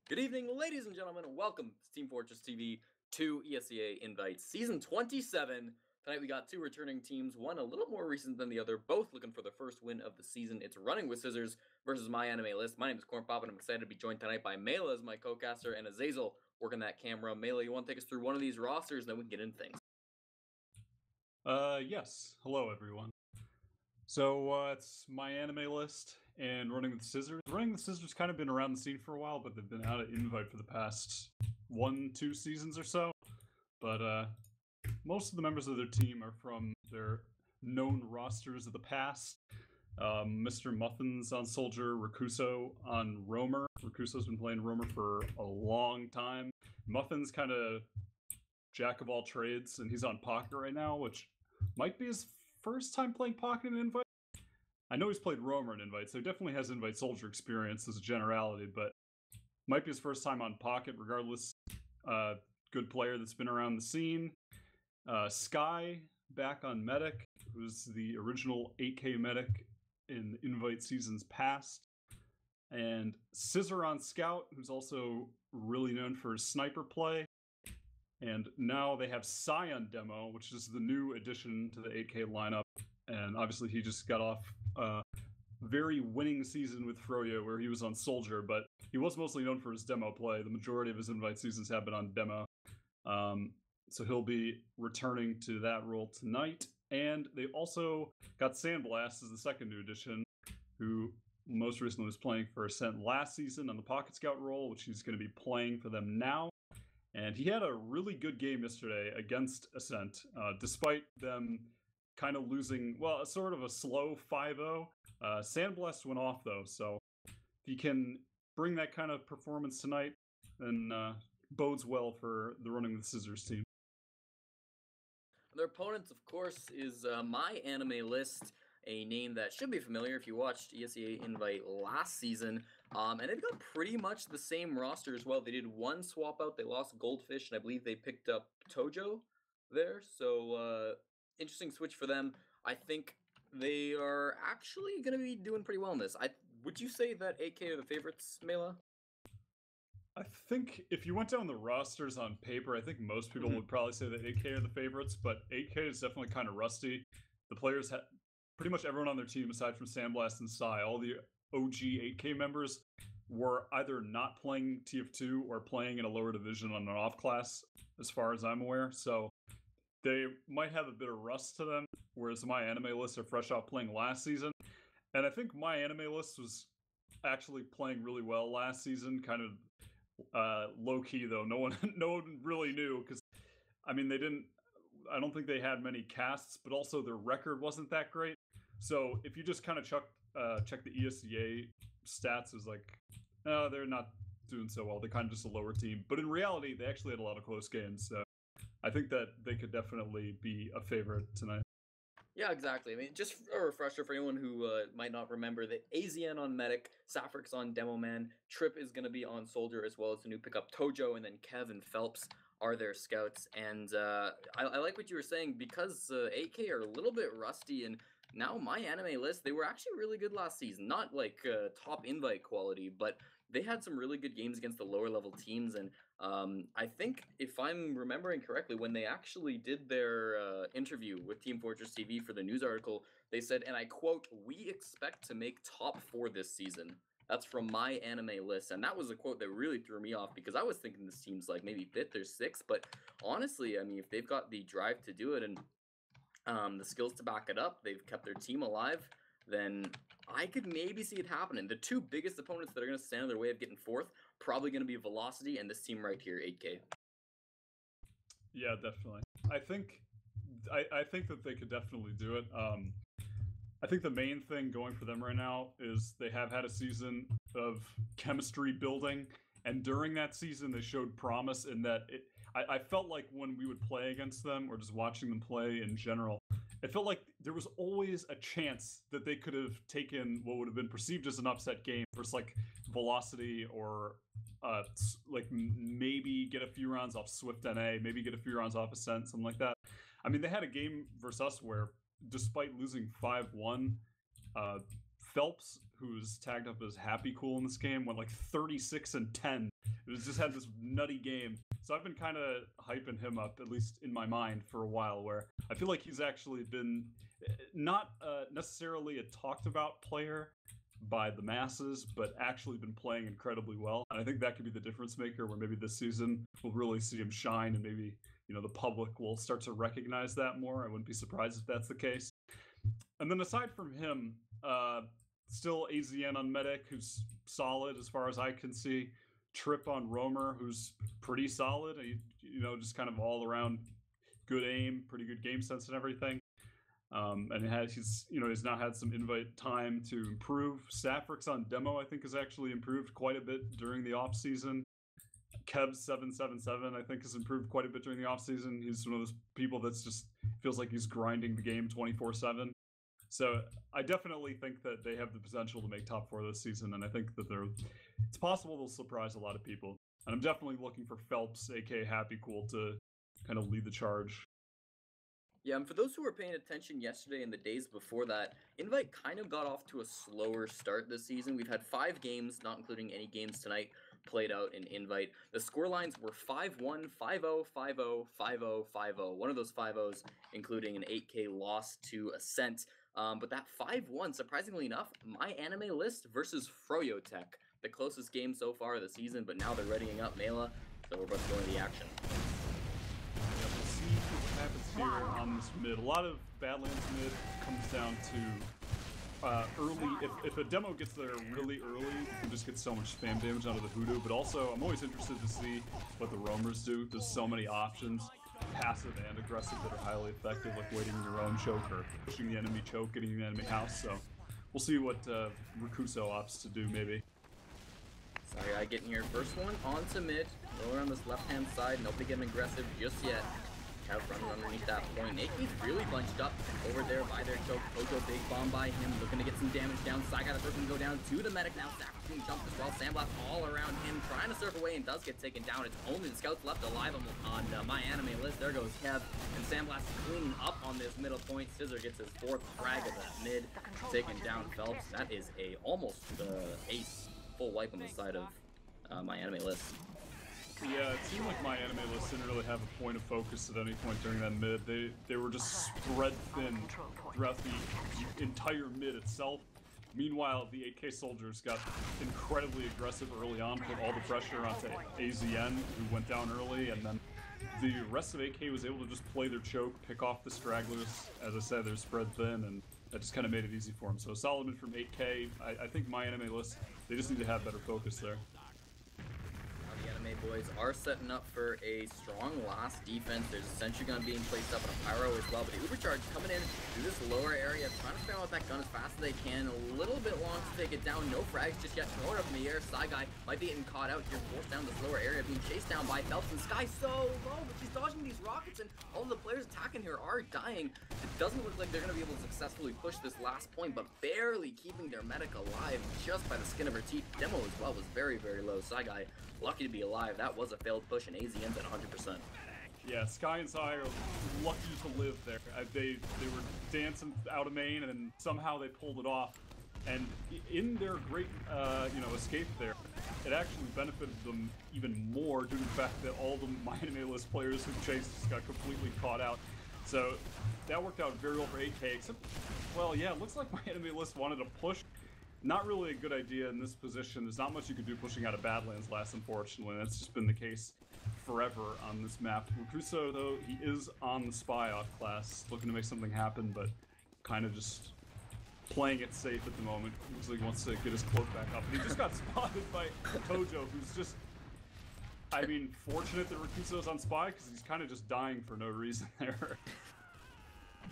Good evening, ladies and gentlemen. Welcome to Team Fortress TV 2 ESEA Invites Season 27. Tonight we got two returning teams, one a little more recent than the other, both looking for their first win of the season. It's Running with Scizors versus MyAnimeList. My name is Cornpop, and I'm excited to be joined tonight by Mela as my co-caster and Azazel working that camera. Mela, you want to take us through one of these rosters, and then we can get into things? Yes. Hello, everyone. So, it's MyAnimeList and Running with Scizors. Running with Scizors kind of been around the scene for a while, but they've been out of invite for the past 1-2 seasons or so. But, most of the members of their team are from their known rosters of the past. Mr. Muffins on Soldier, Rakuso on Roamer. Rakuso's been playing Roamer for a long time. Muffins kind of jack of all trades, and he's on Pocket right now, which might be his first time playing Pocket in Invite. I know he's played Roamer in Invite, so he definitely has Invite Soldier experience as a generality, but might be his first time on Pocket regardless. Good player that's been around the scene. Sky back on Medic, who's the original 8K Medic in Invite seasons past. And Scizor on Scout, who's also really known for his sniper play. And now they have Psy on demo, which is the new addition to the 8K lineup. And obviously he just got off a very winning season with Froyo where he was on Soldier, but he was mostly known for his demo play. The majority of his invite seasons have been on demo. So he'll be returning to that role tonight. And they also got Sandblast as the second new addition, who most recently was playing for Ascent last season on the Pocket Scout role, which he's going to be playing for them now. And he had a really good game yesterday against Ascent, despite them kind of losing, well, sort of a slow 5-0. Sandblast went off, though, so if he can bring that kind of performance tonight, then bodes well for the Running with Scizors team. Their opponent, of course, is MyAnimeList, a name that should be familiar if you watched ESEA Invite last season. And they've got pretty much the same roster as well. They did one swap out. They lost Goldfish, and I believe they picked up Tojo there. So, interesting switch for them. I think they are actually going to be doing pretty well in this. Would you say that 8K are the favorites, Mela? I think if you went down the rosters on paper, I think most people would probably say that 8K are the favorites, but 8K is definitely kind of rusty. The players had pretty much everyone on their team, aside from Sandblast and Psy, all the OG 8K members were either not playing TF2 or playing in a lower division on an off class, as far as I'm aware. So they might have a bit of rust to them, whereas MyAnimeList are fresh out playing last season. And I think MyAnimeList was actually playing really well last season, kind of low key though. No one really knew, because I mean I don't think they had many casts, but also their record wasn't that great. So if you just kind of check the ESEA stats, as like, they're not doing so well. They're kind of just a lower team. But in reality, they actually had a lot of close games. So I think that they could definitely be a favorite tonight. Yeah, exactly. I mean, just a refresher for anyone who might not remember that AZN on Medic, Sapphire's on Demo Man, Trip is going to be on Soldier, as well as the new pickup Tojo, and then Kev and Phelps are their scouts. And I like what you were saying, because 8K are a little bit rusty, and now MyAnimeList, they were actually really good last season. Not like top invite quality, but they had some really good games against the lower level teams. And I think, if I'm remembering correctly, when they actually did their interview with Team Fortress TV for the news article, they said, and I quote, "We expect to make top 4 this season." That's from MyAnimeList, and that was a quote that really threw me off, because I was thinking this team's like maybe 5th or 6th, but honestly, I mean, if they've got the drive to do it and the skills to back it up, they've kept their team alive, then I could maybe see it happening. The two biggest opponents that are going to stand in their way of getting 4th, probably going to be Velocity and this team right here, 8K. Yeah, definitely. I think that they could definitely do it. I think the main thing going for them right now is they have had a season of chemistry building, and during that season they showed promise in that I felt like when we would play against them, or just watching them play in general, it felt like there was always a chance that they could have taken what would have been perceived as an upset game versus like Velocity, or like maybe get a few rounds off Swift NA, maybe get a few rounds off Ascent, something like that. I mean, they had a game versus us where, despite losing 5-1, Phelps, who's tagged up as Happy Cool in this game, went like 36-10. It was just had this nutty game. So I've been kind of hyping him up, at least in my mind, for a while, where I feel like he's actually been not necessarily a talked about player by the masses, but actually been playing incredibly well. And I think that could be the difference maker, where maybe this season we'll really see him shine, and maybe, you know, the public will start to recognize that more. I wouldn't be surprised if that's the case. And then aside from him, still AZN on Medic, who's solid as far as I can see. Trip on Roamer, who's pretty solid. You know, just kind of all around good aim, pretty good game sense and everything. And he's now had some invite time to improve. Sapphire's on demo, I think, has actually improved quite a bit during the off season. S27, I think, has improved quite a bit during the off season. He's one of those people that's just feels like he's grinding the game 24/7. So I definitely think that they have the potential to make top 4 this season, and I think that it's possible they'll surprise a lot of people. And I'm definitely looking for Phelps, aka Happy Cool, to kind of lead the charge. Yeah, and for those who were paying attention yesterday and the days before that, Invite kind of got off to a slower start this season. We've had 5 games, not including any games tonight, played out in Invite. The score lines were 5-1, 5-0, 5-0, 5-0, 5-0. One of those 5-0s including an 8K loss to Ascent. But that 5-1, surprisingly enough, MyAnimeList versus Froyotech. The closest game so far of the season, but now they're readying up Mela, so we're about to go into the action. Yeah, we'll see what happens here on this mid. A lot of Badlands mid comes down to early. If a demo gets there really early, you can just get so much spam damage out of the Hoodoo. But also, I'm always interested to see what the roamers do. There's so many options, passive and aggressive, that are highly effective, like waiting your own choke or pushing the enemy choke, getting the enemy house. So we'll see what Rakuso opts to do, maybe. Sorry, I get in here. First one onto mid. Roller on this left-hand side. Nobody getting aggressive just yet. Kev running underneath that point. Naki's really bunched up over there by their choke. Tojo big bomb by him, looking to get some damage down. Sai got the first one to go down to the medic now. Sacrifice being jumped as well. Sandblast all around him, trying to surf away and does get taken down. It's only the scouts left alive on MyAnimeList. There goes Kev, and Sandblast cleaning up on this middle point. Scizor gets his 4th frag of that mid, taking down Phelps. That is a almost ace full wipe on the side of MyAnimeList. Yeah, it seemed like MyAnimeList didn't really have a point of focus at any point during that mid. They were just spread thin throughout the entire mid itself. Meanwhile, the 8K soldiers got incredibly aggressive early on, put all the pressure onto AZN, who went down early, and then the rest of 8K was able to just play their choke, pick off the stragglers. As I said, they're spread thin, and that just kind of made it easy for them. So solid mid from 8K. I think MyAnimeList, they just need to have better focus there. Boys are setting up for a strong last defense. There's a sentry gun being placed up and a pyro as well, but the Ubercharge coming in through this lower area, trying to spam out that gun as fast as they can. A little bit long to take it down. No frags just yet. Throw it up in the air. Side guy might be getting caught out here, forced down this lower area, being chased down by Phelps. And Sky so low, but she's dodging these rockets, and all of the players attacking here are dying. It doesn't look like they're going to be able to successfully push this last point, but barely keeping their medic alive just by the skin of her teeth. Demo as well was very, very low. Side guy lucky to be alive. That was a failed push, and AZN's at 100%. Yeah, Sky and Sai are lucky to live there. They were dancing out of main, and somehow they pulled it off. And in their great escape there, it actually benefited them even more due to the fact that all the MyAnimeList players who chased just got completely caught out. So that worked out very well for 8K, except, well, yeah, it looks like MyAnimeList wanted to push. Not really a good idea in this position. There's not much you could do pushing out of Badlands last, unfortunately. That's just been the case forever on this map. Rakuso, though, he is on the spy off class, looking to make something happen, but kind of just playing it safe at the moment. Looks like he wants to get his cloak back up. And he just got spotted by Tojo, who's just, I mean, fortunate that Rakuso's on spy, because he's kind of just dying for no reason there.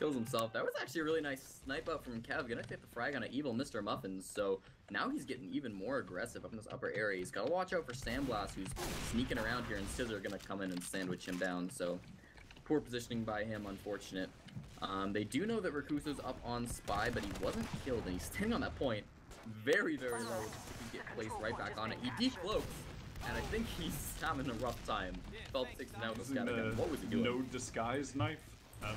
Kills himself. That was actually a really nice snipe up from Kev. Gonna take the frag on an evil Mr. Muffins, so now he's getting even more aggressive up in this upper area. He's gotta watch out for Sandblast, who's sneaking around here, and Scizor are gonna come in and sandwich him down, so poor positioning by him, unfortunate. They do know that Rakuso's up on spy, but he wasn't killed, and he's standing on that point very, very low. He get placed right back on it. He decloaks, and I think he's having a rough time. Phelps takes him out with Scattergun. What was he doing? No disguise knife? I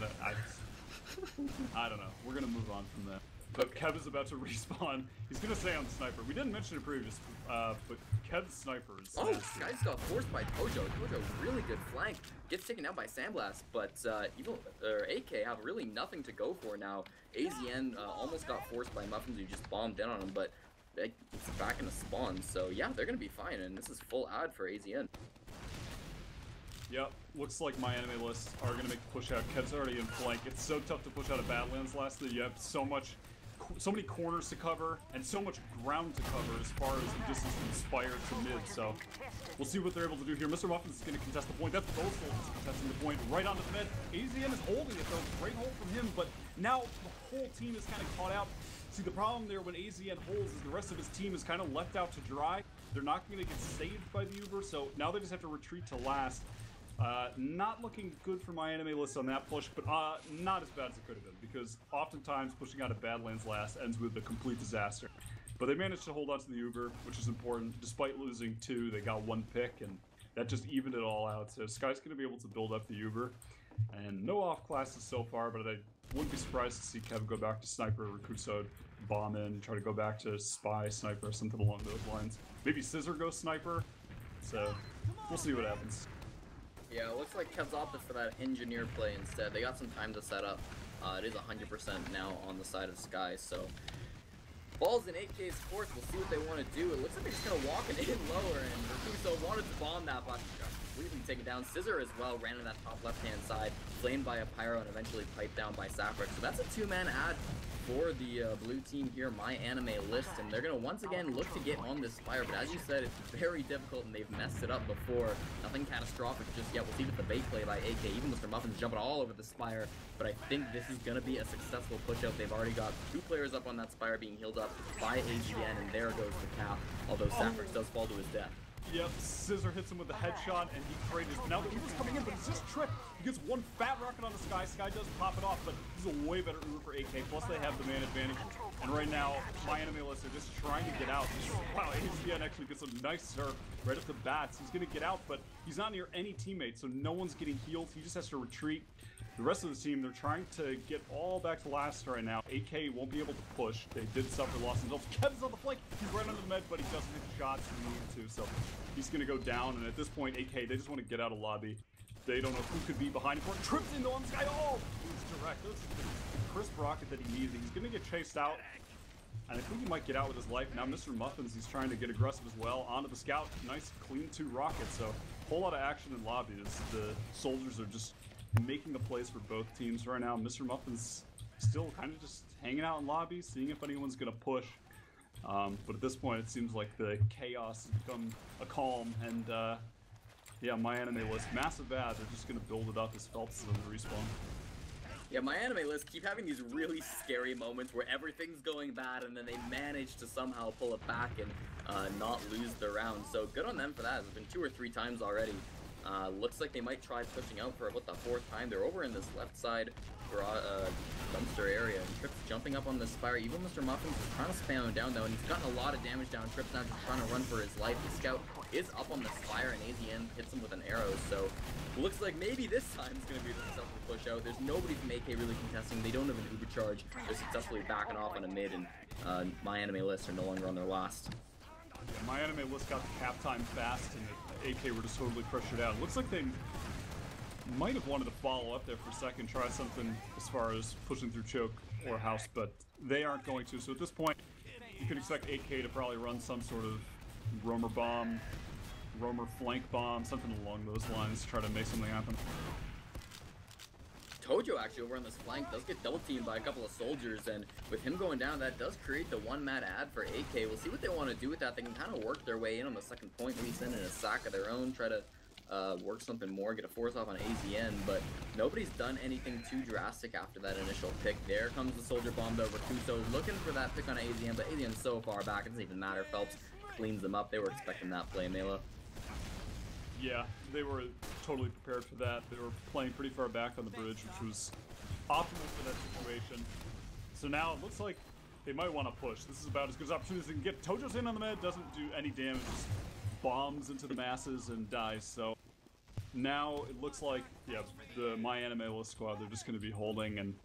don't know. We're gonna move on from that. But Kev is about to respawn. He's gonna stay on the sniper. We didn't mention it previous, but Kev's sniper is Oh, nasty. Sky just got forced by Tojo. Tojo, really good flank. Gets taken down by Sandblast, but AK have really nothing to go for now. AZN almost got forced by Muffins, who just bombed in on him, but it's back in the spawn. So yeah, they're gonna be fine, and this is full ad for AZN. Yep, looks like MyAnimeList are gonna make the push out. Kev's already in flank. It's so tough to push out of Badlands last that you have so many corners to cover and so much ground to cover as far as the distance from Spire to mid. So we'll see what they're able to do here. Mr. Muffins is going to contest the point. That's both soldiers contesting the point right onto the mid. AZN is holding it though. Great hold from him, but now the whole team is kind of caught out. See, the problem there when AZN holds is the rest of his team is kind of left out to dry. They're not going to get saved by the Uber, so now they just have to retreat to last. Not looking good for MyAnimeList on that push, but not as bad as it could have been, because oftentimes pushing out of Badlands last ends with a complete disaster. But they managed to hold on to the Uber, which is important. Despite losing 2, they got 1 pick, and that just evened it all out. So Sky's going to be able to build up the Uber. And no off classes so far, but I wouldn't be surprised to see Kevin go back to Sniper, Rakuso, bomb in, try to go back to Spy, Sniper, something along those lines. Maybe Scissor goes Sniper, so we'll see what happens. Yeah, it looks like Kev's opted for that engineer play instead. They got some time to set up. It is 100% now on the side of Sky, so Balls in 8K's course. We'll see what they want to do. It looks like they're just going to walk it in lower, and Rakuso wanted to bomb that, but completely taken down. Scizor as well ran in that top left-hand side, flamed by a Pyro, and eventually piped down by Saffric. So that's a 2-man ad for the blue team here, MyAnimeList, and they're going to once again look to get on this Spire, but as you said, it's very difficult, and they've messed it up before. Nothing catastrophic just yet. We'll see with the bait play by AK. Even Mr. Muffin's jumping all over the Spire, but I think this is going to be a successful push-out. They've already got 2 players up on that Spire being healed up by AZN, and there goes the cap, although Saffric does fall to his death. Yep, Scizor hits him with the headshot, and he traded. Now the Uber's coming in, but it's just tripped. He gets 1 fat rocket on the Sky. Sky does pop it off, but this is a way better Uber for AK. Plus, they have the man advantage. And right now, MyAnimeList are just trying to get out. Wow, AZN actually gets a nice surf right at the bats. He's going to get out, but he's not near any teammates, so no one's getting healed. He just has to retreat. The rest of the team, they're trying to get all back to last right now. AK won't be able to push. They did suffer loss themselves. Kevin's on the flank. He's right under the med, but he doesn't hit the shots he needed to, so he's going to go down. And at this point, AK, they just want to get out of lobby. They don't know who could be behind him. Trips into on the Sky. Oh, he's direct. This is the crisp rocket that he needed. He's going to get chased out. And I think he might get out with his life. Now Mr. Muffins, he's trying to get aggressive as well. Onto the Scout. Nice, clean 2 rockets. So a whole lot of action in lobby. The soldiers are just making the plays for both teams right now. Mr. Muffin's still kind of just hanging out in lobby, seeing if anyone's going to push. But at this point, it seems like the chaos has become a calm. And yeah, MyAnimeList, massive ad. They're just going to build it up as Phelps is on the respawn. Yeah, MyAnimeList keep having these really scary moments where everything's going bad and then they manage to somehow pull it back and not lose the round. So good on them for that. It's been 2 or 3 times already. Looks like they might try pushing out for about the 4th time. They're over in this left side dumpster area. And Trips jumping up on the Spire. Even Mr. Muffins is trying to spam him down though, and he's gotten a lot of damage down. Trips now just trying to run for his life. The Scout is up on the Spire, and AZN hits him with an arrow. So looks like maybe this time is going to be the successful push out. There's nobody from AK really contesting. They don't have an Uber charge. They're successfully backing off on a mid, and MyAnimeList are no longer on their last. Yeah, MyAnimeList got the cap time fast, and AK were just totally pressured out. It looks like they might have wanted to follow up there for a second, try something as far as pushing through choke or house, but they aren't going to. So at this point, you could expect AK to probably run some sort of roamer bomb, roamer flank bomb, something along those lines, try to make something happen. Tojo actually over on this flank does get double teamed by a couple of soldiers, and with him going down, that does create the 1-man ad for AK. We'll see what they want to do with that. They can kind of work their way in on the second point, maybe send in a sack of their own, try to work something more, get a force off on AZN, but nobody's done anything too drastic after that initial pick. There comes the soldier bomb though. Rakuso looking for that pick on AZN, but AZN's so far back, it doesn't even matter. Phelps cleans them up. They were expecting that play, Mela. Yeah, they were totally prepared for that. They were playing pretty far back on the bridge, which was optimal for that situation. So now it looks like they might want to push. This is about as good as opportunity as they can get. Tojo's in on the med, doesn't do any damage, just bombs into the masses and dies. So now it looks like, yeah, the MyAnimeList squad, they're just going to be holding, and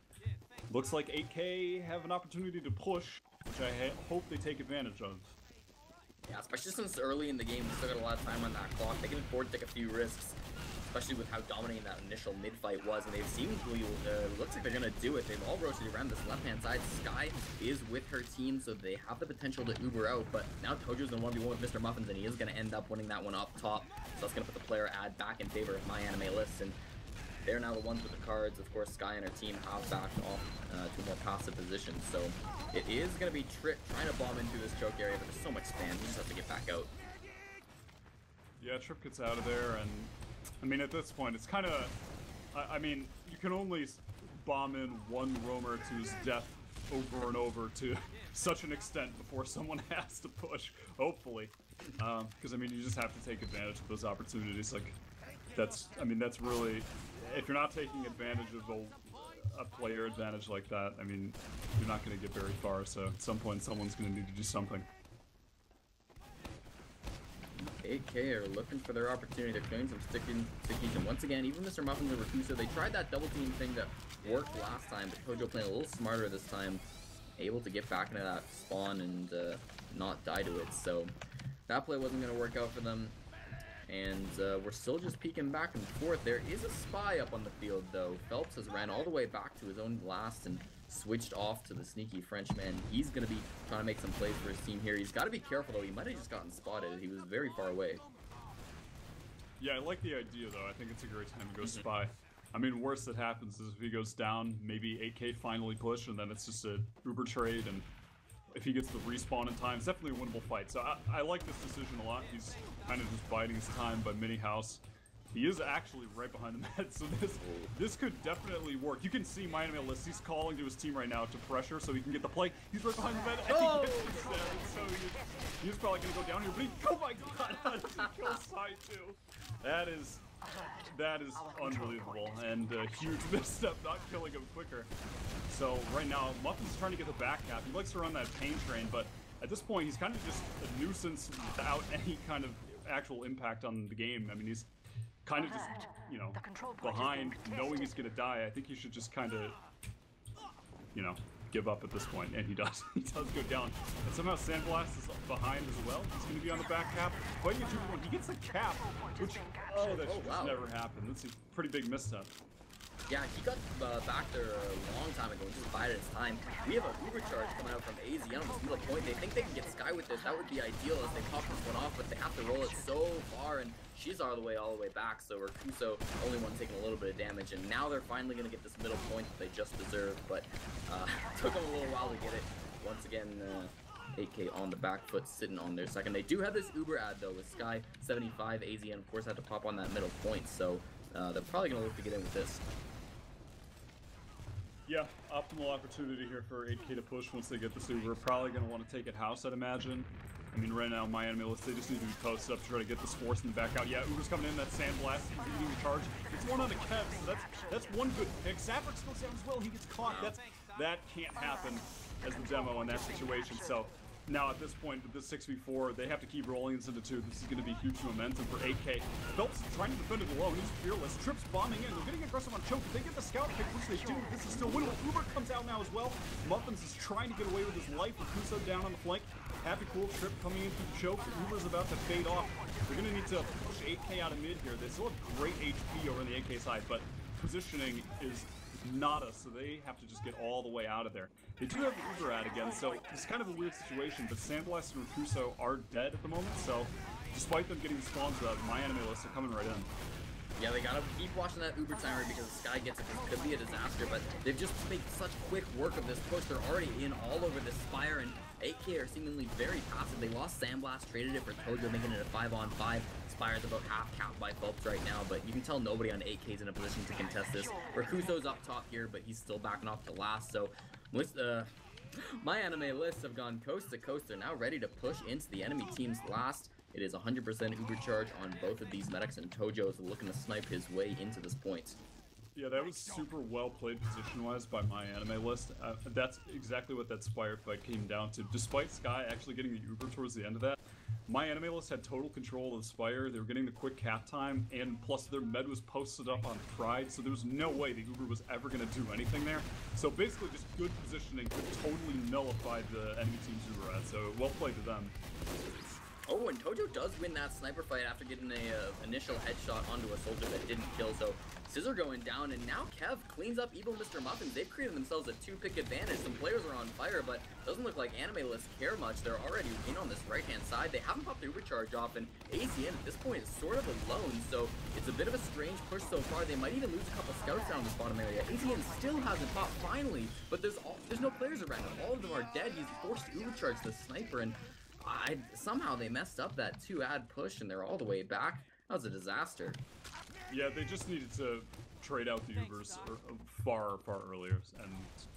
looks like 8K have an opportunity to push, which I hope they take advantage of. Yeah, especially since early in the game, we still got a lot of time on that clock. They can afford to take a few risks, especially with how dominating that initial mid-fight was, and they've seemingly, looks like they're going to do it. They've all rotated around this left-hand side. Sky is with her team, so they have the potential to Uber out, but now Tojo's in 1v1 with Mr. Muffins, and he is going to end up winning that one up top, so that's going to put the player ad back in favor of MyAnimeList, and they're now the ones with the cards. Of course, Sky and her team have backed off to a more passive position, so it is going to be Trick trying to bomb into this choke area, but there's so much spam, he just has to get back out. Yeah, Trip gets out of there, and I mean, at this point, it's kind of, I mean, you can only bomb in one roamer to his death over and over to such an extent before someone has to push, hopefully. Because, I mean, you just have to take advantage of those opportunities. Like, that's really, if you're not taking advantage of a player advantage like that, I mean, you're not going to get very far. So at some point, someone's going to need to do something. 8K are looking for their opportunity. They're doing some stickies, and once again, even Mr. Muffins and Rakusa, they tried that double team thing that worked last time, but Tojo playing a little smarter this time, able to get back into that spawn and not die to it. So that play wasn't going to work out for them, and we're still just peeking back and forth. There is a spy up on the field, though. Phelps has ran all the way back to his own blast and switched off to the sneaky Frenchman. He's going to be trying to make some plays for his team here. He's got to be careful, though. He might have just gotten spotted. He was very far away. Yeah, I like the idea, though. I think it's a great time to go spy. I mean, worst that happens is if he goes down, maybe 8K finally push, and then it's just a Uber trade, and if he gets the respawn in time, it's definitely a winnable fight. So I like this decision a lot. He's kind of just biding his time by mini house. He is actually right behind the med, so this could definitely work. You can see MyAnimeList, he's calling to his team right now to pressure so he can get the play. He's right behind the med, and he gets the 7, so he's probably going to go down here, but oh my god, how does he kill side 2? That is unbelievable, and a huge misstep not killing him quicker. So right now, Muffin's trying to get the back cap. He likes to run that pain train, but at this point, he's kind of just a nuisance without any kind of actual impact on the game. I mean, he's kind of just, you know, behind, knowing he's gonna die. I think he should just kind of, you know, give up at this point, and he does. He does go down, and somehow Sandblast is behind as well. He's gonna be on the back cap. Fighting a 2-1, he gets the cap, which that should just never happen. That's a pretty big misstep. Yeah, he got back there a long time ago and just bided his time. We have a Uber charge coming out from AZN on this middle point. They think they can get Sky with this. That would be ideal as they pop this one off, but they have to roll it so far, and she's all the way back, so Rakusa, only one taking a little bit of damage, and now they're finally going to get this middle point that they just deserved, but took them a little while to get it. Once again, 8K on the back foot, sitting on their second. They do have this Uber ad, though, with Sky 75. AZN, of course, had to pop on that middle point, so they're probably going to look to get in with this. Yeah, optimal opportunity here for 8K to push once they get this Uber. Probably going to want to take it house, I'd imagine. I mean, right now, MyAnimeList, they just need to be posted up to try to get this force in the back out. Yeah, Uber's coming in, that Sandblast, he's leading the charge. It's one on the Kev, so that's one good pick. Saffrix goes down as well, he gets caught. That can't happen as the demo in that situation. So now at this point, with this 6v4, they have to keep rolling this into 2. This is going to be huge momentum for 8K. Phelps is trying to defend it alone. He's fearless. Trips bombing in. They're getting aggressive on choke. If they get the scout pick, which they do, this is still winnable. Uber comes out now as well. Muffins is trying to get away with his life. Rakusa down on the flank. Happy Cool Trip coming in through the choke. Uber's about to fade off. They're going to need to push 8K out of mid here. They still have great HP over on the 8K side, but positioning is nada, so they have to just get all the way out of there. They do have the Uber ad again, so it's kind of a weird situation, but Sandblast and Rakusa are dead at the moment, so despite them getting spawns up, MyAnimeList are coming right in. Yeah, they gotta keep watching that Uber timer because the Sky gets it. This could be a disaster, but they've just made such quick work of this push. They're already in all over this Spire, and 8K are seemingly very passive. They lost Sandblast, traded it for Tojo, making it a 5-on-5. Spire's about half capped by Phelps right now, but you can tell nobody on 8K is in a position to contest this. Rakuso's up top here, but he's still backing off the last, so with MyAnimeList have gone coast to coast. They're now ready to push into the enemy team's last. It is 100% Uber charge on both of these medics, and Tojo is looking to snipe his way into this point. Yeah, that was super well played position-wise by MyAnimeList. That's exactly what that Spire fight came down to. Despite Sky actually getting the Uber towards the end of that, MyAnimeList had total control of the Spire. They were getting the quick cap time, and plus their med was posted up on Pride, so there was no way the Uber was ever going to do anything there. So basically just good positioning could totally nullify the enemy team's Uber ad, so well played to them. Oh, and Tojo does win that sniper fight after getting a initial headshot onto a soldier that didn't kill, so Scizor going down, and now Kev cleans up Evil Mr. Muffins. They've created themselves a 2-pick advantage. Some players are on fire, but doesn't look like AnimeList care much. They're already in on this right-hand side. They haven't popped the overcharge off, and AZN at this point is sort of alone, so it's a bit of a strange push so far. They might even lose a couple scouts down this bottom area. AZN still hasn't popped finally, but there's no players around. All of them are dead. He's forced to overcharge the sniper, and somehow they messed up that 2-ad push, and they're all the way back. That was a disaster. Yeah, they just needed to trade out the Ubers far earlier, and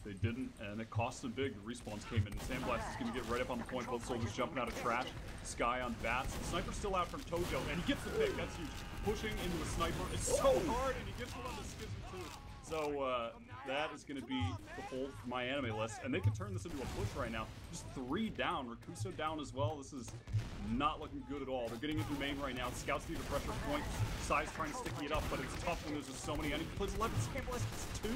they didn't, and it cost them big. The respawns came in, and Sandblast is going to get right up on the point. Both soldiers jumping out of trash. Sky on bats. The sniper's still out from Tojo, and he gets the pick. That's huge. Pushing into a sniper. It's so hard, and he gets one on the Scizor too. So that is going to be the hold for MyAnimeList, and they could turn this into a push right now. Just 3 down. Rakuso down as well. This is not looking good at all. They're getting into main right now. Scouts need a pressure point. Sai's trying to sticky it up, but it's tough when there's just so many enemies. He plays 11. Sandblast gets 2.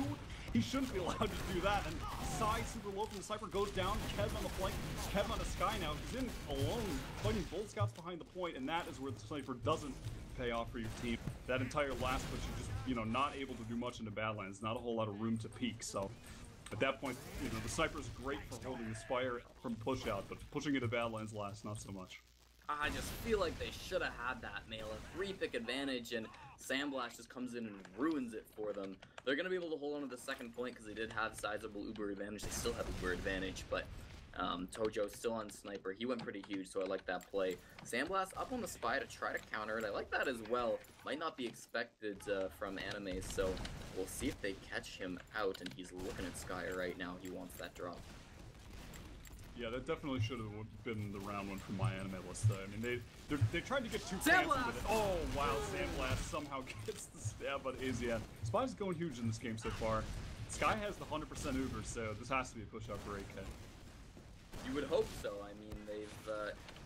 He shouldn't be allowed to do that. And Sai super low from the sniper goes down. Kev on the flank. Kev on the Sky now. He's in alone, fighting both scouts behind the point, and that is where the sniper doesn't pay off for your team. That entire last push, you're just, not able to do much into Badlands. Not a whole lot of room to peek. So at that point, the sniper is great for holding the Spire from push out, but pushing it to Badlands last, not so much. I just feel like they should have had that nail. A 3-pick advantage, and Sandblast just comes in and ruins it for them. They're going to be able to hold on to the second point because they did have sizable Uber advantage. They still have Uber advantage, but Tojo's still on sniper. He went pretty huge, so I like that play. Sandblast up on the Spy to try to counter it. I like that as well. Might not be expected from Anime, so we'll see if they catch him out, and he's looking at Sky right now. He wants that drop. Yeah, that definitely should have been the round one for MyAnimeList, though. I mean, they tried to get too fancy with it. Oh, wow, Sandblast somehow gets the stab on AZN. Spy's going huge in this game so far. Sky has the 100% Uber, so this has to be a push-out for AK. You would hope so. I mean,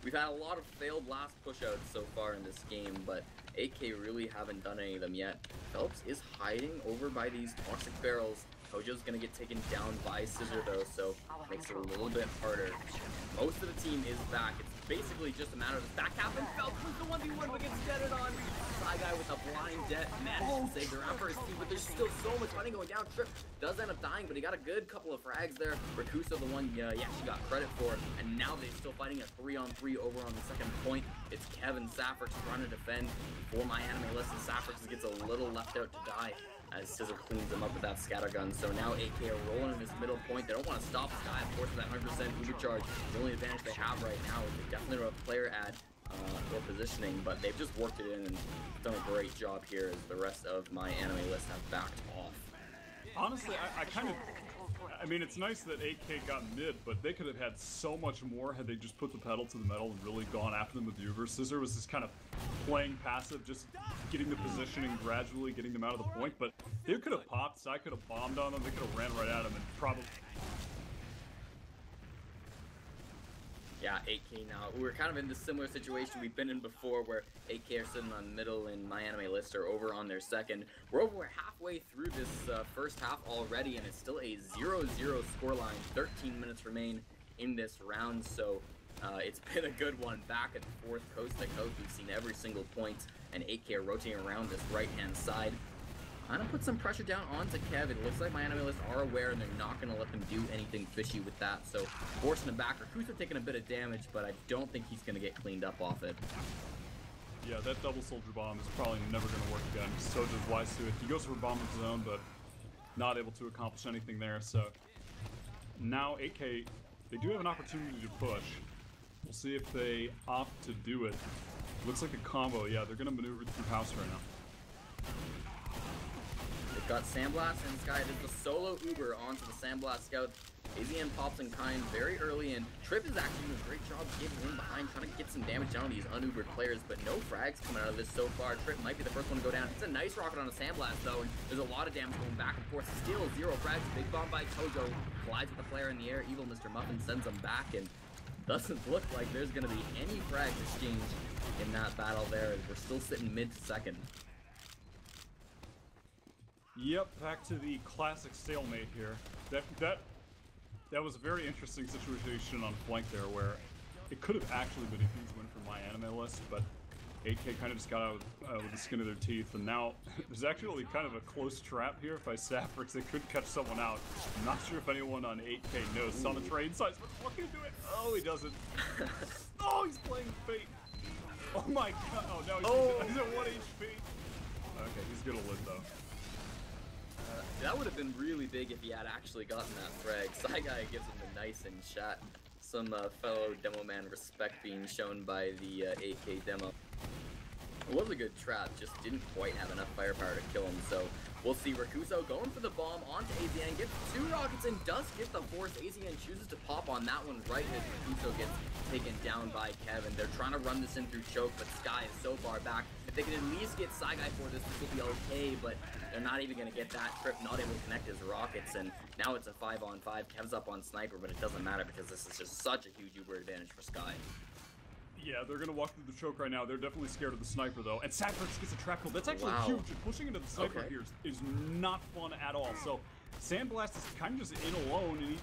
we've had a lot of failed last push-outs so far in this game, but AK really haven't done any of them yet. Phelps is hiding over by these toxic barrels. Tojo's gonna get taken down by Scizor though, so it makes it a little bit harder. Most of the team is back. It's basically just a matter of the back half, and Phelps was the 1v1 but gets deaded on. Side guy with a blind death managed to save the round for his team, but there's still so much money going down. Trip does end up dying, but he got a good couple of frags there. Rakuso, the one, yeah, she got credit for, and now they're still fighting a 3-on-3 over on the second point. It's Kevin Saffrix trying to defend for MyAnimeList, and Saffrix gets a little left out to die as Scizor cleans them up with that scattergun. So now AK are rolling in this middle point. They don't want to stop Sky, of course, with that 100% Uber charge. The only advantage they have right now is they definitely have a player ad for positioning, but they've just worked it in and done a great job here as the rest of MyAnimeList have backed off. Honestly, I mean, it's nice that AK got mid, but they could have had so much more had they just put the pedal to the metal and really gone after them with the Uber. Scizor was just kind of playing passive, just getting the positioning gradually, getting them out of the point, but they could have popped, Sai could have bombed on them, they could have ran right at them, and probably... Yeah, AK now. We're kind of in this similar situation we've been in before where AK are sitting on middle and MyAnimeList are over on their second. We're over halfway through this first half already, and it's still a 0-0 scoreline. 13 minutes remain in this round, so it's been a good one back and forth, coast to coast. We've seen every single point, and AK are rotating around this right-hand side. Kind of put some pressure down onto Kev. It looks like MyAnimeList are aware and they're not going to let them do anything fishy with that. So forcing him back. Rakuso taking a bit of damage, but I don't think he's going to get cleaned up off it. Yeah, that double soldier bomb is probably never going to work again. Soja's wise to it. He goes for a bomb of his own, but not able to accomplish anything there. So now AK, they do have an opportunity to push. We'll see if they opt to do it. Looks like a combo. Yeah, they're going to maneuver through house right now. They've got Sandblast and Sky. There's the solo Uber onto the Sandblast scout. AZN pops in kind very early, and Trip is actually doing a great job getting in behind, trying to get some damage down on these unubered players, but no frags coming out of this so far. Trip might be the first one to go down. It's a nice rocket on a Sandblast, though, and there's a lot of damage going back and forth. Still 0 frags. Big bomb by Tojo. Collides with the player in the air. Evil Mr. Muffin sends them back, and doesn't look like there's going to be any frags exchanged in that battle there. We're still sitting mid to second. Yep, back to the classic stalemate here. That was a very interesting situation on flank there, where it could have actually been a huge win for MyAnimeList, but 8K kind of just got out with the skin of their teeth, and now there's actually kind of a close trap here by Saffrix. They could catch someone out. I'm not sure if anyone on 8K knows. It's on the train side. What can he do it? Oh, he doesn't. Oh, he's playing Fate. Oh my god. Oh, no, he's at 1 HP. Okay, he's gonna live though. That would have been really big if he had actually gotten that frag. Saigai gives him a nice and shot. Some fellow demo man respect being shown by the 8K demo. It was a good trap, just didn't quite have enough firepower to kill him, so we'll see Rakuso going for the bomb onto AZN, gets 2 rockets and does get the force. AZN chooses to pop on that one right as Rakuso gets taken down by Kevin. They're trying to run this in through choke, but Sky is so far back. If they can at least get Saigai for this, this will be okay, but they're not even going to get that trip, not able to connect his rockets, and now it's a 5-on-5. Kev's up on Sniper, but it doesn't matter because this is just such a huge Uber advantage for Sky. Yeah, they're going to walk through the choke right now. They're definitely scared of the Sniper, though. And Saffrix gets a trap kill. That's actually huge. Pushing into the Sniper here is not fun at all. So Sandblast is kind of just in alone, and he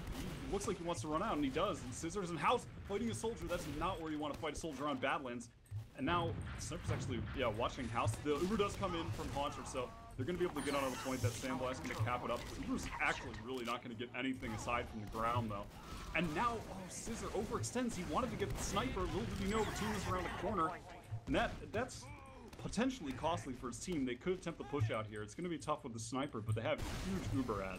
looks like he wants to run out, and he does. And Scizors in house fighting a soldier. That's not where you want to fight a soldier on Badlands. And now Sniper's actually, watching house. The Uber does come in from Haunter, so they're going to be able to get on a point that Sandblast is going to cap it up. Uber's actually really not going to get anything aside from the ground, though. And now, Scizor overextends. He wanted to get the Sniper. Little did he know the team was around the corner. And that's potentially costly for his team. They could attempt the push out here. It's going to be tough with the Sniper, but they have huge Uber ad.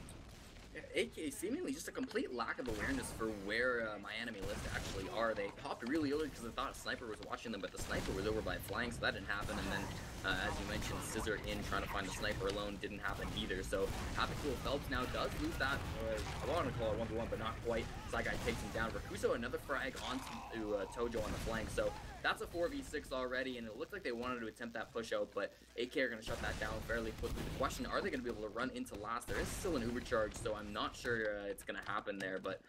Yeah, AK seemingly just a complete lack of awareness for where MyAnimeList actually are. They popped really early because they thought a Sniper was watching them, but the Sniper was over by flank, so that didn't happen. And then, as you mentioned, Scizor in trying to find the Sniper alone didn't happen either. So Happy Cool Phelps now does lose that. I wanted to call it 1v1, but not quite. Saigai takes him down. Rakuso another frag onto Tojo on the flank. So that's a 4v6 already, and it looked like they wanted to attempt that push out, but AK are going to shut that down fairly quickly. The question, are they going to be able to run into last? There is still an Uber charge, so I'm not sure it's going to happen there, but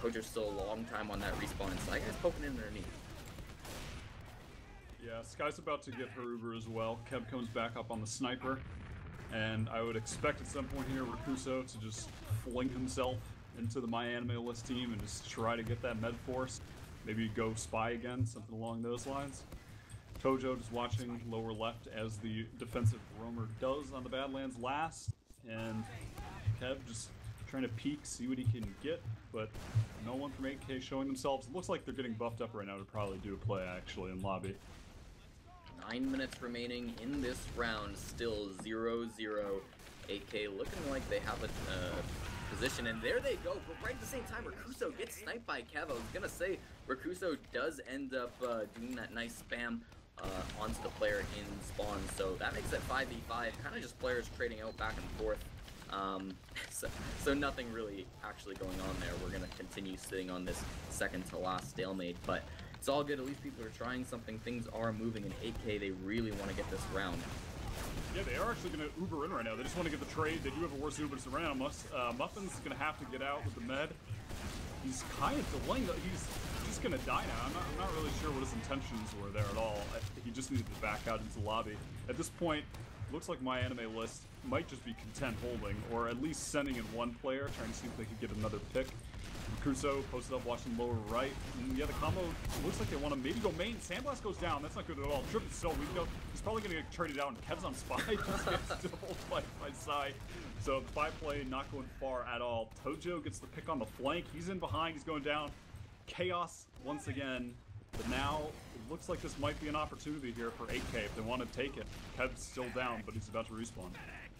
Tojo's still a long time on that respawn, and Saigai's poking in underneath. Yeah, Sky's about to get her Uber as well. Kev comes back up on the Sniper, and I would expect at some point here Rakuso to just fling himself into the MyAnimeList team and just try to get that med force. Maybe go spy again, something along those lines. Tojo just watching lower left as the defensive roamer does on the Badlands last, and Kev just trying to peek, see what he can get, but no one from 8K showing themselves. It looks like they're getting buffed up right now to probably do a play actually in lobby. 9 minutes remaining in this round, still 0-0. 8K looking like they have a position, and there they go, but right at the same time Rakuso gets sniped by Kev. I was gonna say Rakuso does end up doing that nice spam onto the player in spawn, so that makes it 5v5, kind of just players trading out back and forth. So nothing really actually going on there. We're gonna continue sitting on this second to last stalemate, but it's all good. At least people are trying something. Things are moving, and 8K, they really want to get this round. Yeah, they are actually going to Uber in right now. They just want to get the trade. They do have a worse Ubers around. Muffin's going to have to get out with the med. He's kind of delaying. He's just going to die now. I'm not really sure what his intentions were there at all. He just needed to back out into the lobby. At this point, looks like MyAnimeList might just be content holding, or at least sending in one player, trying to see if they could get another pick. Rakuso posted up watching lower right. And yeah, the combo looks like they want to maybe go main. Sandblast goes down. That's not good at all. Trip is so weak though. He's probably going to get traded out, and Kev's on spy. Just gets double by side. So the 5 play not going far at all. Tojo gets the pick on the flank. He's in behind. He's going down. Chaos once again. But now it looks like this might be an opportunity here for 8K if they want to take it. Kev's still down, but he's about to respawn.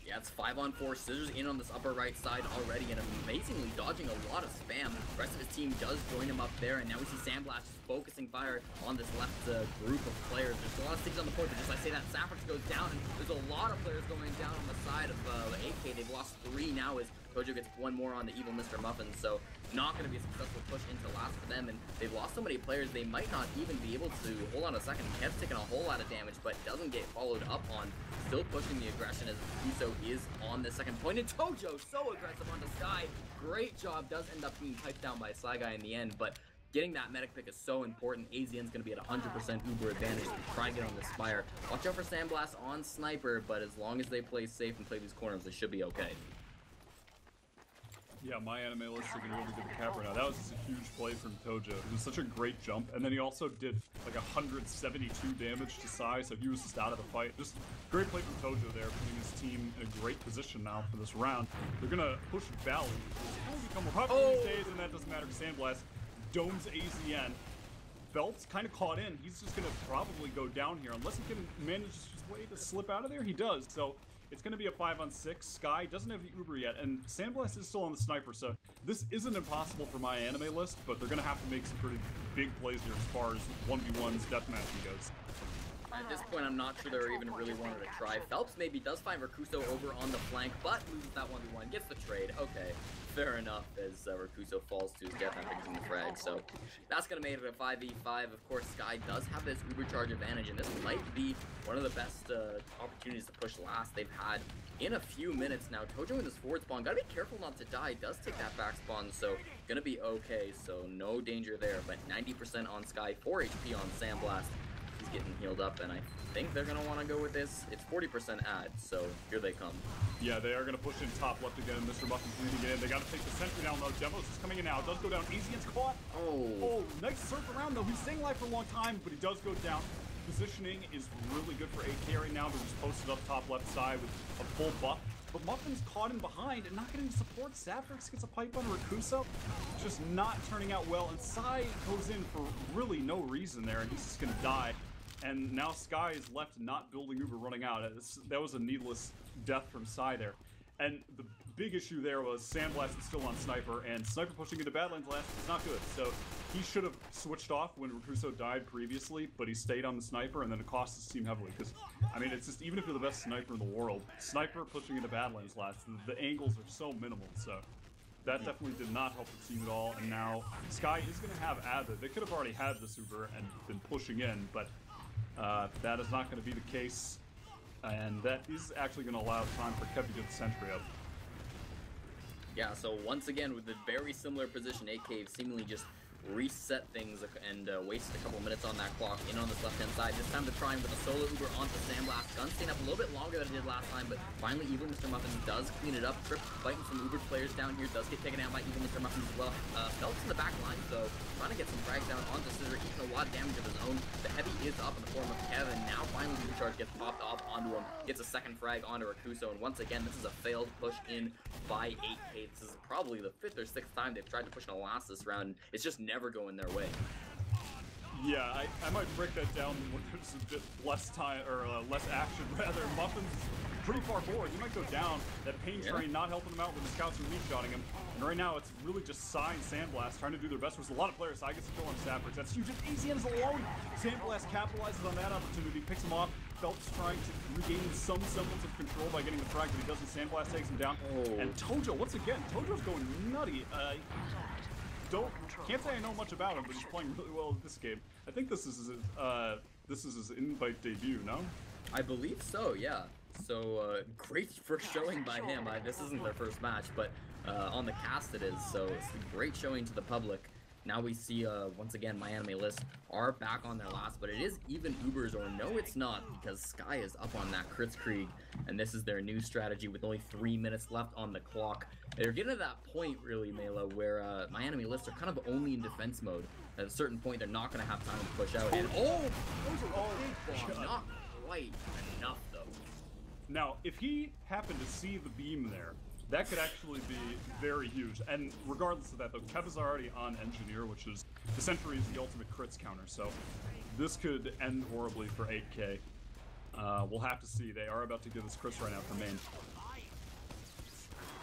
Yeah, it's 5-on-4. Scizors in on this upper right side already, and amazingly dodging a lot of spam. The rest of his team does join him up there, and now we see Sandblast just focusing fire on this left group of players. There's a lot of sticks on the board, but just like I say that, Saffrix goes down, and there's a lot of players going down on the side of 8K. They've lost 3 now as Tojo gets 1 more on the evil Mr. Muffin, so not going to be a successful push into last for them, and they've lost so many players they might not even be able to hold on a second. Kev's taking a whole lot of damage, but doesn't get followed up on. Still pushing the aggression as Uso is on the second point, and Tojo so aggressive onto Sky. Great job, does end up being piped down by Saigai in the end, but getting that medic pick is so important. AZN's going to be at 100% Uber advantage to try and get on this Spire. Watch out for Sandblast on Sniper, but as long as they play safe and play these corners, they should be okay. Yeah, MyAnimeList are going to really get the cap right now. That was just a huge play from Tojo. It was such a great jump, and then he also did like 172 damage to Sai, so he was just out of the fight. Just great play from Tojo there, putting his team in a great position now for this round. They're going to push Valley, which has kind of become more popular these days, and that doesn't matter because Sandblast domes AZN. Phelps kind of caught in. He's just going to probably go down here. Unless he can manage his way to slip out of there, he does. So it's going to be a 5-on-6. Sky doesn't have the Uber yet, and Sandblast is still on the Sniper, so this isn't impossible for MyAnimeList, but they're going to have to make some pretty big plays here as far as 1v1's deathmatching goes. At this point, I'm not sure they're even really wanting to try. Phelps maybe does find Rakuso over on the flank, but loses that 1v1, gets the trade. Okay, fair enough, as Rakuso falls to his death after getting the frag. So that's going to make it a 5v5. Of course, Sky does have this Uber charge advantage, and this might be one of the best opportunities to push last they've had in a few minutes now. Tojo in this forward spawn, gotta be careful not to die. Does take that back spawn, so gonna be okay. So no danger there, but 90% on Sky, 4 HP on Sandblast. He's getting healed up, and I think they're gonna want to go with this. It's 40% add, so here they come. Yeah, they are gonna push in top left again. Mr. Muffin's leading in. They gotta take the sentry down though. Demos is coming in now. Does go down. AZN's caught. Oh, nice surf around though. He's staying alive for a long time, but he does go down. Positioning is really good for 8K right now. They're just posted up top left side with a full buff. But Muffin's caught in behind and not getting support. Saffrix gets a pipe on Rakuso. Just not turning out well. And Sai goes in for really no reason there, and he's just gonna die. And now Sky is left not building Uber running out. That was a needless death from Sai there. And the big issue there was Sandblast is still on Sniper, and Sniper pushing into Badlands last is not good. So he should have switched off when Rakuso died previously, but he stayed on the Sniper, and then it cost his team heavily. Because, I mean, it's just, even if you're the best Sniper in the world, Sniper pushing into Badlands last, the angles are so minimal, so that definitely did not help the team at all. And now Sky is going to have Avid. They could have already had this Uber and been pushing in, but that is not going to be the case, and that is actually going to allow time for Kev to get the sentry up. Yeah, so once again, with a very similar position, AK seemingly just reset things and wasted a couple minutes on that clock in on this left-hand side. This time to try and with a solo Uber onto Sandblast. Gun staying up a little bit longer than it did last time, but finally even Mr. Muffin does clean it up. Trip fighting some Uber players down here, does get taken out by even Mr. Muffin as well. Phelps in the back line, so trying to get some frags down onto Scizor, eating a lot of damage of his own. The heavy is up in the form of Kevin. Now finally the recharge gets popped off onto him, gets a second frag onto Rakuso, and once again, this is a failed push in by 8K. This is probably the 5th or 6th time they've tried to push in a last this round. It's just never going their way. Yeah, I might break that down when there's a bit less time, or less action rather. Muffin's pretty far forward. He might go down. That pain train not helping him out with the scouts and meat-shotting him. And right now it's really just Sai and Sandblast trying to do their best. There's a lot of players. Sai gets a kill on Saffrix. That's huge. AZN is alone. Sandblast capitalizes on that opportunity, picks him off. Phelps trying to regain some semblance of control by getting the frag, but he doesn't. Sandblast takes him down. And Tojo, once again, Tojo's going nutty. Can't say I know much about him, but he's playing really well in this game. I think this is his invite debut, no? I believe so, yeah. So great first showing by him. This isn't their first match, but on the cast it is. So it's a great showing to the public. Now we see once again MyAnimeList are back on their last, but it is even Ubers or no, it's not, because Sky is up on that Kritzkrieg, and this is their new strategy with only 3 minutes left on the clock. They're getting to that point, really, Mela, where MyAnimeList are kind of only in defense mode. At a certain point, they're not going to have time to push out. And those are big bombs. Not quite enough, though. Now, if he happened to see the beam there, that could actually be very huge. And regardless of that, though, Kev is already on Engineer, which is essentially the ultimate crits counter. So this could end horribly for 8K. We'll have to see. They are about to give us crits right now for main.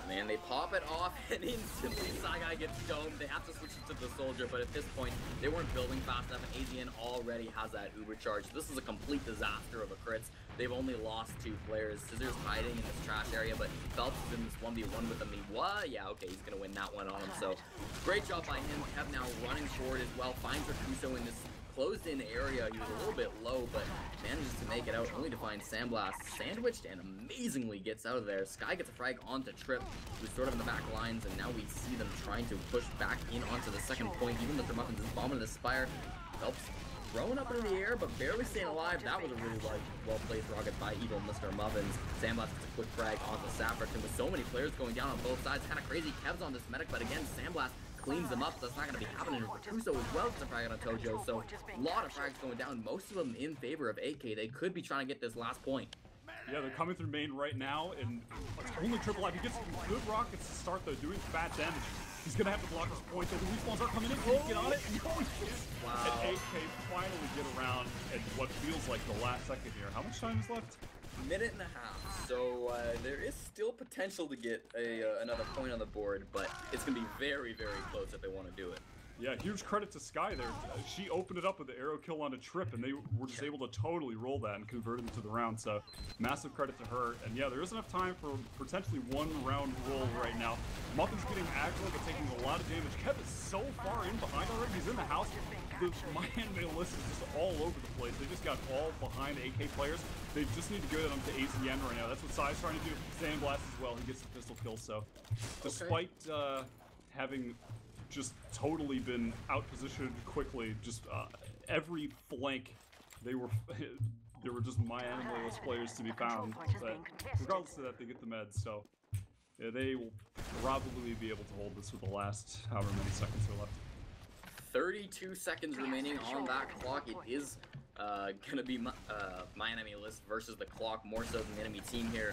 Man, they pop it off, and instantly Sagai gets domed. They have to switch it to the Soldier, but at this point, they weren't building fast enough, and AZN already has that Uber charge. This is a complete disaster of a crits. They've only lost 2 players. Scizors hiding in this trash area, but Phelps is in this 1v1 with them. What? Yeah, okay, he's gonna win that one on him. So, great job by him. Kev now running forward as well. Finds Rakuso in this closed in area. He was a little bit low, but manages to make it out, only to find Sandblast sandwiched and amazingly gets out of there. Sky gets a frag onto Trip, who's sort of in the back lines, and now we see them trying to push back in onto the second point. Even Mr. Muffins is bombing the Spire. Phelps thrown up into the air, but barely staying alive. That was a really well-placed rocket by evil Mr. Muffins. Sandblast gets a quick frag onto Saffric, and with so many players going down on both sides, kind of crazy. Kev's on this medic, but again, Sandblast cleans them up. That's not going to be happening. Kuso as well gets a frag on Tojo, so a lot of frags going down, most of them in favor of AK. They could be trying to get this last point. Yeah, they're coming through main right now, and it's only Triple Life. He gets good rockets to start, though, doing bad damage. He's going to have to block this point, though. The respawns are coming in. Can he get on it? Wow. And AK finally get around at what feels like the last second here. How much time is left? Minute and a half. So there is still potential to get another point on the board, but it's going to be very, very close if they want to do it. Yeah, huge credit to Sky there. She opened it up with the arrow kill on a Trip, and they were just able to totally roll that and convert it into the round. So massive credit to her. And yeah, there is enough time for potentially one round roll right now. Muffin's getting aggro, but taking a lot of damage. Kev is so far in behind already. He's in the house. The MyAnimeList is just all over the place. They just got all behind AK players. They just need to get them to AZN right now. That's what Sai's trying to do. Sandblast as well. He gets the pistol kill. So despite having just totally been out-positioned quickly, just every flank, there were just MyAnimeList players to be found. But regardless of that, they get the meds, so yeah, they will probably be able to hold this with the last however many seconds are left. 32 seconds remaining on that clock. It is gonna be MyAnimeList versus the clock, more so than the enemy team here.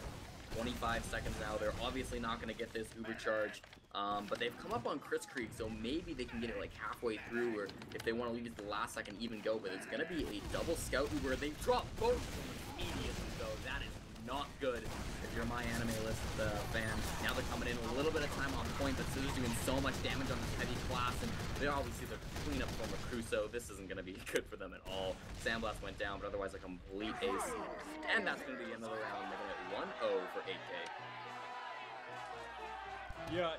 25 seconds now. They're obviously not going to get this Uber charge, but they've come up on Chris Creek, so maybe they can get it like halfway through, or if they want to leave it to the last second, even go. But it's going to be a double scout Uber. They drop both of them immediately, though. That is not good if you're a MyAnimeList fan. Now they're coming in a little bit of time on point, but Scizors doing so much damage on this heavy class, and they obviously the cleanup from a Crusoe. This isn't going to be good for them at all. Sandblast went down, but otherwise a complete ace. And that's going to be the end of the round, making it 1-0 for 8K. Yeah,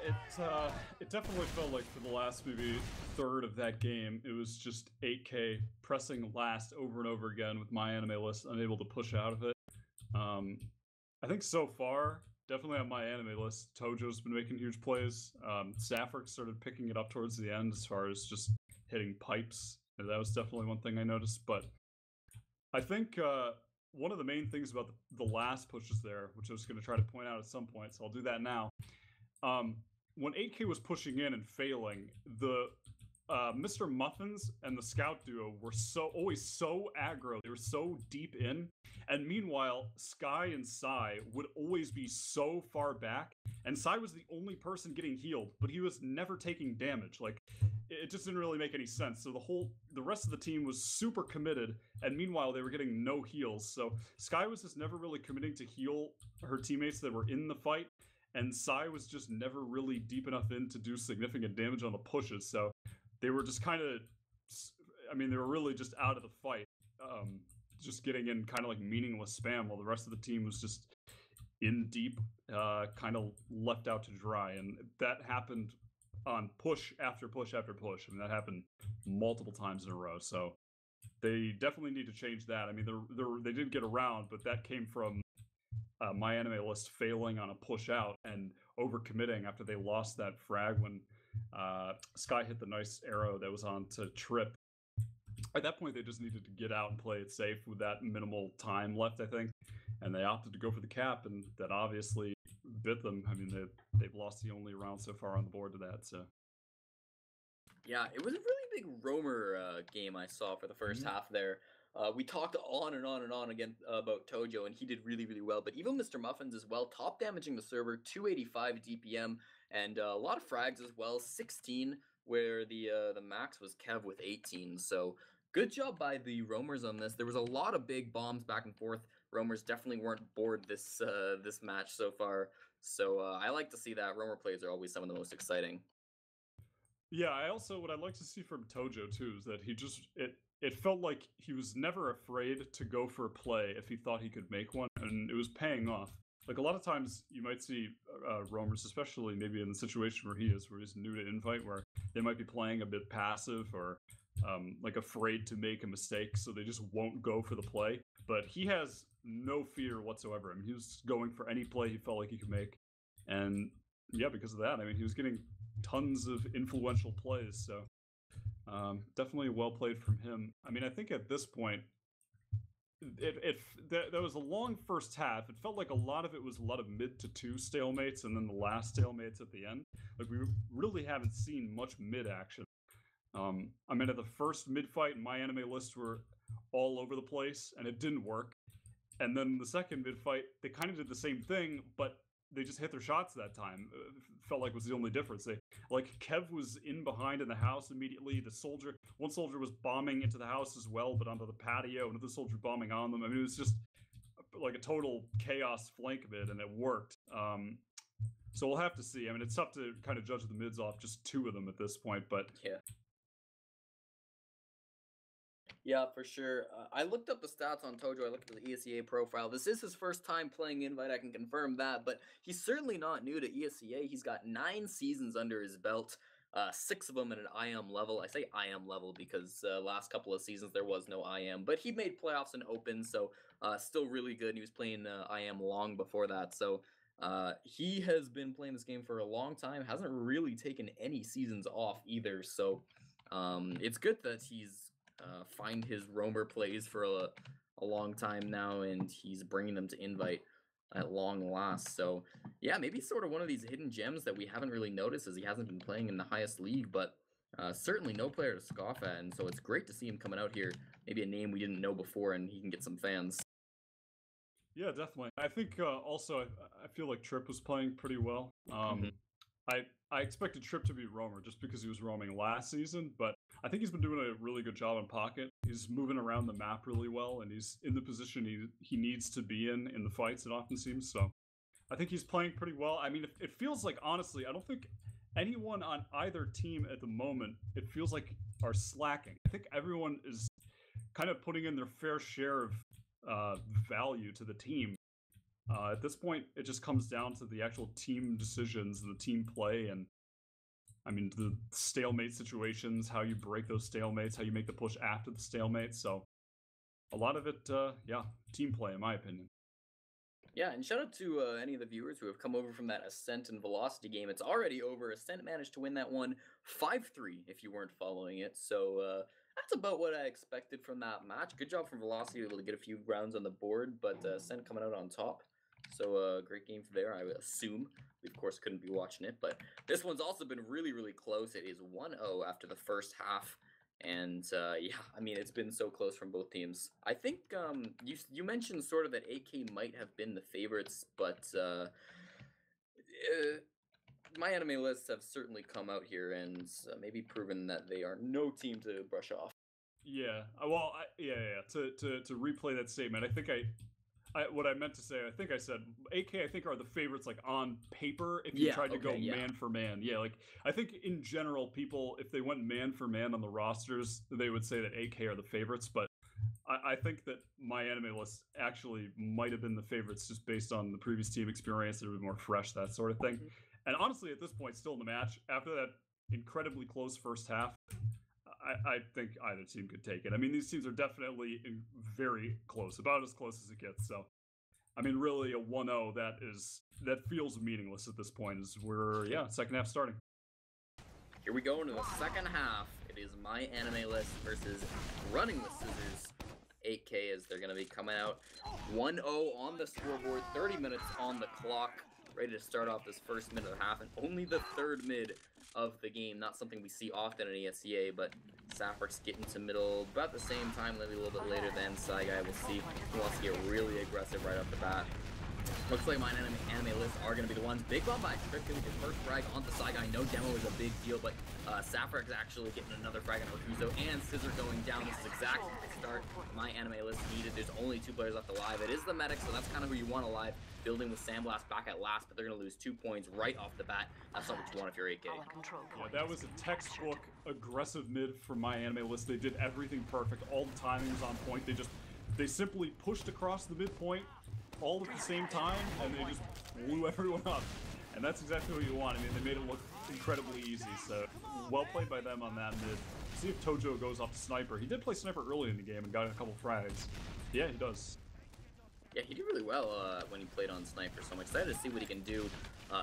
it definitely felt like for the last maybe third of that game, it was just 8K pressing last over and over again with MyAnimeList unable to push out of it. I think so far, definitely on MyAnimeList, Tojo's been making huge plays. Saffric started picking it up towards the end as far as just hitting pipes. And that was definitely one thing I noticed. But I think one of the main things about the last pushes there, which I was going to try to point out at some point, so I'll do that now. When 8K was pushing in and failing, the Mr. Muffins and the Scout duo were always so aggro. They were so deep in. And meanwhile, Sky and Sai would always be so far back. And Sai was the only person getting healed, but he was never taking damage. Like, it just didn't really make any sense. So the rest of the team was super committed, and meanwhile, they were getting no heals. So Sky was just never really committing to heal her teammates that were in the fight. And Sai was just never really deep enough in to do significant damage on the pushes. So they were just kind of, they were really just out of the fight, just getting in kind of like meaningless spam while the rest of the team was just in deep, kind of left out to dry. And that happened on push after push after push. That happened multiple times in a row. So they definitely need to change that. They did get around, but that came from MyAnimeList failing on a push out and overcommitting after they lost that frag when Sky hit the nice arrow that was on to Trip. At that point, they just needed to get out and play it safe with that minimal time left, I think. And they opted to go for the cap, and that obviously bit them. They've lost the only round so far on the board to that, so. Yeah, it was a really big roamer game I saw for the first half there. We talked on and on and on again about Tojo, and he did really, really well. But even Mr. Muffins as well, top damaging the server, 285 DPM, and a lot of frags as well, 16, where the max was Kev with 18. So good job by the roamers on this. There was a lot of big bombs back and forth. Roamers definitely weren't bored this match so far. So I like to see that. Roamer plays are always some of the most exciting. Yeah, what I'd like to see from Tojo too is that it felt like he was never afraid to go for a play if he thought he could make one, and it was paying off. Like a lot of times you might see roamers, especially maybe in the situation where he's new to invite, where they might be playing a bit passive or like afraid to make a mistake, so they just won't go for the play. But he has no fear whatsoever. I mean, he was going for any play he felt like he could make, and yeah, because of that, I mean, he was getting tons of influential plays. So definitely well played from him. I mean, I think at this point, there was a long first half. It felt like a lot of it was a lot of mid to two stalemates, and then the last stalemates at the end. Like we really haven't seen much mid action. I mean, at the first mid fight, MyAnimeList were all over the place, and it didn't work. And then the second mid fight, they kind of did the same thing, but they just hit their shots that time. Felt like was the only difference. Like Kev was in behind in the house immediately. One soldier was bombing into the house as well, but onto the patio. Another soldier bombing on them. I mean, it was just like a total chaos flank mid, and it worked. So we'll have to see. I mean, it's tough to kind of judge the mids off just two of them at this point, but yeah. Yeah, for sure. I looked up the stats on Tojo. I looked at the ESEA profile. This is his first time playing Invite, I can confirm that, but he's certainly not new to ESEA. He's got 9 seasons under his belt, 6 of them at an IM level. I say IM level because last couple of seasons there was no IM, but he made playoffs and open, so still really good. He was playing IM long before that, so he has been playing this game for a long time, hasn't really taken any seasons off either, so it's good that he's find his roamer plays for a long time now, and he's bringing them to Invite at long last. So yeah, maybe sort of one of these hidden gems that we haven't really noticed as he hasn't been playing in the highest league, but certainly no player to scoff at, and so it's great to see him coming out here, maybe a name we didn't know before, and he can get some fans. Yeah, definitely. I think also I feel like Trip was playing pretty well. I expected Trip to be roamer just because he was roaming last season, but I think he's been doing a really good job in pocket. He's moving around the map really well, and he's in the position he needs to be in the fights, it often seems. So I think he's playing pretty well. I mean, it feels like, honestly, I don't think anyone on either team at the moment, it feels like, are slacking. I think everyone is kind of putting in their fair share of value to the team. At this point, it just comes down to the actual team decisions and the team play, and I mean the stalemate situations, how you break those stalemates, how you make the push after the stalemate. So a lot of it, yeah, team play in my opinion. Yeah, and shout out to any of the viewers who have come over from that Ascent and Velocity game. It's already over. Ascent managed to win that one 5-3 if you weren't following it. So that's about what I expected from that match. Good job from Velocity, able to get a few rounds on the board, but Ascent coming out on top. So great game for there, I would assume. We, of course, couldn't be watching it, but this one's also been really, really close. It is 1-0 after the first half. And yeah, I mean, it's been so close from both teams. I think you mentioned sort of that AK might have been the favorites, but MyAnimeList have certainly come out here and maybe proven that they are no team to brush off. Yeah, well, yeah. To replay that statement, I think what I meant to say, I think I said AK. I think are the favorites, like on paper. If you tried to go man for man, yeah. Like I think in general, people, if they went man for man on the rosters, they would say that AK are the favorites. But I think that MyAnimeList actually might have been the favorites just based on the previous team experience. It was more fresh, that sort of thing. And honestly, at this point, still in the match, after that incredibly close first half, I think either team could take it. I mean, these teams are definitely very close, about as close as it gets. So, I mean, really a 1-0 that feels meaningless at this point. As we're second half starting. Here we go into the second half. It is MyAnimeList versus Running with Scizors. 8K as they're going to be coming out 1-0 on the scoreboard. 30 minutes on the clock, ready to start off this first minute and a half, and only the third mid of the game. Not something we see often in ESEA, but Sapphire's getting to middle about the same time, maybe a little bit later than Saigai. We'll see who wants to get really aggressive right off the bat. Looks like MyAnimeList are going to be the ones. Big bomb by Trip getting his first frag onto Saigai. No demo is a big deal, but Sapphire is actually getting another frag on Rakuzo, and Scizor going down. This is exactly the start MyAnimeList needed. There's only 2 players left alive. It is the medic, so that's kind of who you want alive. Building with Sandblast back at last, but they're going to lose 2 points right off the bat. That's not what you want if you're 8K. Yeah, that was a textbook aggressive mid from MyAnimeList. They did everything perfect. All the timing was on point. They simply pushed across the midpoint all at the same time, and they just blew everyone up. And that's exactly what you want. I mean, they made it look incredibly easy, so well played by them on that mid. See if Tojo goes off the sniper. He did play sniper early in the game and got a couple frags. Yeah, he does. Yeah, he did really well when he played on sniper, so I'm excited to see what he can do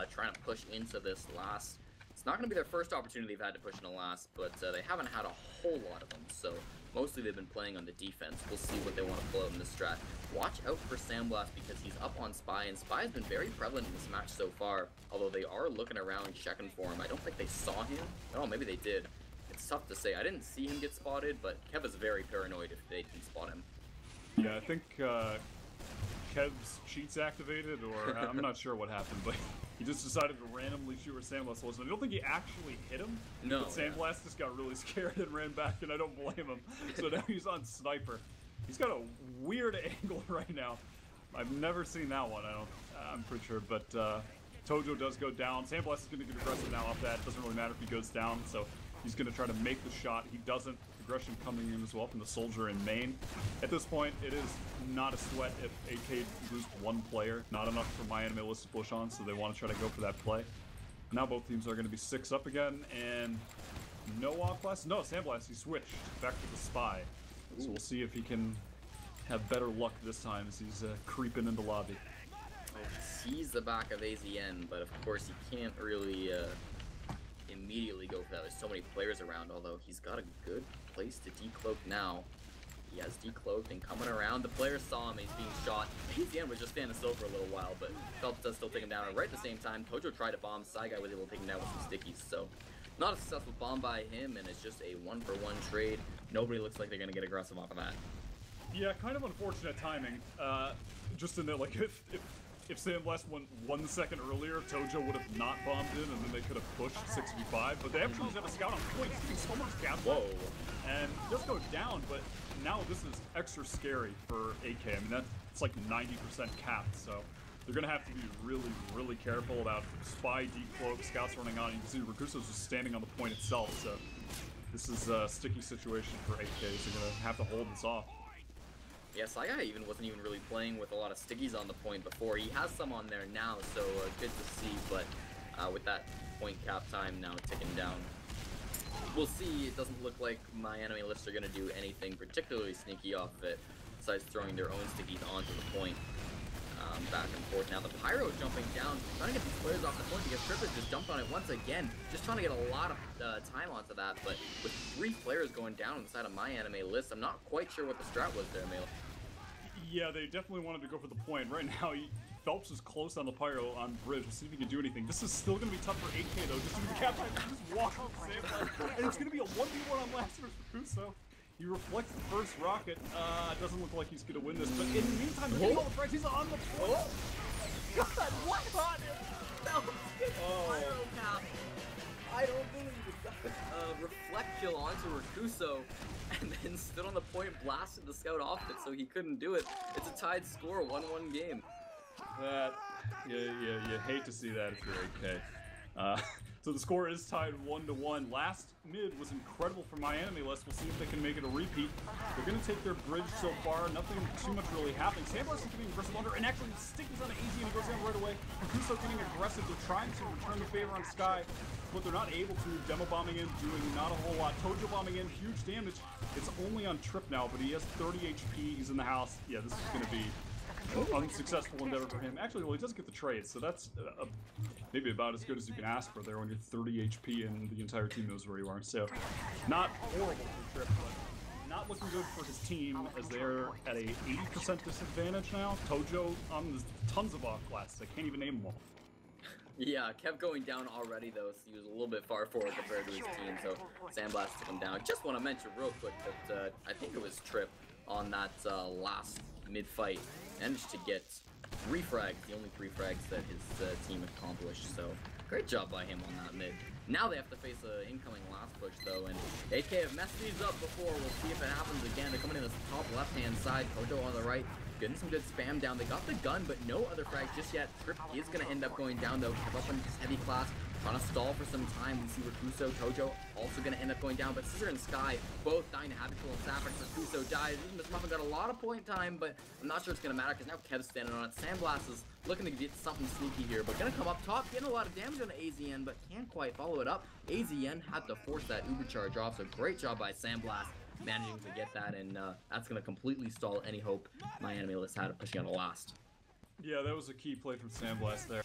trying to push into this last. It's not going to be their first opportunity they've had to push in the last, but they haven't had a whole lot of them, so mostly they've been playing on the defense. We'll see what they want to pull out in this strat. Watch out for Sandblast because he's up on Spy, and Spy has been very prevalent in this match so far, although they are looking around checking for him. I don't think they saw him. Oh, maybe they did. It's tough to say. I didn't see him get spotted, but Kev is very paranoid if they can spot him. Yeah, I think Kev's cheats activated, or I'm not sure what happened, but he just decided to randomly shoot where Sandblast was. And I don't think he actually hit him. No. But Sandblast just got really scared and ran back, and I don't blame him. So now he's on sniper. He's got a weird angle right now. I've never seen that one. I'm pretty sure, but Tojo does go down. Sandblast is going to get aggressive now off that. Doesn't really matter if he goes down. So he's going to try to make the shot. He doesn't. Aggression coming in as well from the soldier in main. At this point, it is not a sweat if AK lose one player. Not enough for MyAnimeList to push on, so they want to try to go for that play. Now both teams are going to be 6 up again, and no Class. No, Sandblast, he switched back to the Spy. So we'll see if he can have better luck this time as he's creeping into lobby. He sees the back of AZN, but of course he can't really immediately go for that. There's so many players around, although he's got a good place to decloak now. He has decloaked and coming around. The player saw him, he's being shot. AZN was just standing still for a little while, but Phelps does still take him down. And right at the same time, Tojo tried to bomb. Side Guy was able to take him down with some stickies. So not a successful bomb by him, and it's just a 1-for-1 trade. Nobody looks like they're going to get aggressive off of that. Yeah, kind of unfortunate timing. Just in that, like, if Sandblast went 1 second earlier, Tojo would have not bombed in, and then they could have pushed 6v5. But they actually have a scout on point. He's getting so much gas. Whoa. And he does go down, but now this is extra scary for AK. I mean, that's like 90% capped, so they're going to have to be really, really careful about Spy, decloak, scouts running on. You can see Rakuso's just standing on the point itself, so this is a sticky situation for AK. So they're going to have to hold this off. Yeah, Saiga wasn't even really playing with a lot of stickies on the point before. He has some on there now, so good to see, but with that point cap time now ticking down, we'll see. It doesn't look like MyAnimeList are going to do anything particularly sneaky off of it, besides throwing their own stickies onto the point. Back and forth. Now the Pyro jumping down, trying to get these players off the point because Trip has just jumped on it once again, just trying to get a lot of time onto that, but with 3 players going down on the side of MyAnimeList, I'm not quite sure what the strat was there, Mela. Yeah, they definitely wanted to go for the point. Right now, Phelps is close on the Pyro on bridge. We'll see if he can do anything. This is still going to be tough for 8K, though, just to be cap time. Just walk off the same line. And it's going to be a 1v1 on last versus Kuso. He reflects the first rocket. Doesn't look like he's going to win this, but in the meantime, he's all the frags. He's on the point. Oh. God, what on him? Phelps gets Pyro cap. I don't believe it. Reflect kill onto Rakuso, and then stood on the point, blasted the scout off it, so he couldn't do it. It's a tied score, 1-1 game. You hate to see that if you're AK. So the score is tied 1-1. Last mid was incredible for MyAnimeList. We'll see if they can make it a repeat. They're going to take their bridge so far. Nothing too much really happening. Sandblast is getting aggressive under, and actually stickies on AZ, and he goes down right away. Kuso getting aggressive. They're trying to return the favor on Sky, but they're not able to. Demo bombing in, doing not a whole lot. Tojo bombing in, huge damage. It's only on Trip now, but he has 30 HP. He's in the house. Yeah, this is going to be an unsuccessful endeavor for him. Actually, well, he does get the trade, so that's maybe about as good as you can ask for there when you're 30 HP and the entire team knows where you are. So, not horrible for Trip, but not looking good for his team as they're at a 80% disadvantage now. Tojo on tons of off classes. I can't even name them all. Yeah, kept going down already though, so he was a little bit far forward compared to his team, so Sandblast took him down. Just want to mention real quick that I think it was Trip on that last mid-fight managed to get 3 frags, the only 3 frags that his team accomplished, so great job by him on that mid. Now they have to face an incoming last push though, and AK have messed these up before. We'll see if it happens again. They're coming in the top left-hand side, Kojo on the right, getting some good spam down. They got the gun, but no other frags just yet. Trip is going to end up going down though. Kev up on his heavy class, trying to stall for some time. We see Rakuso, Tojo also going to end up going down, but Scizor and Sky both dying to Happy Pool and Sapphic. Rakuso dies. Miss Muffin got a lot of point time, but I'm not sure it's going to matter because now Kev's standing on it. Sandblast is looking to get something sneaky here, but going to come up top, getting a lot of damage on AZN, but can't quite follow it up. AZN had to force that Uber charge off, so great job by Sandblast managing to get that, and that's going to completely stall any hope MyAnimeList had of pushing on the last. Yeah, that was a key play from Sandblast there.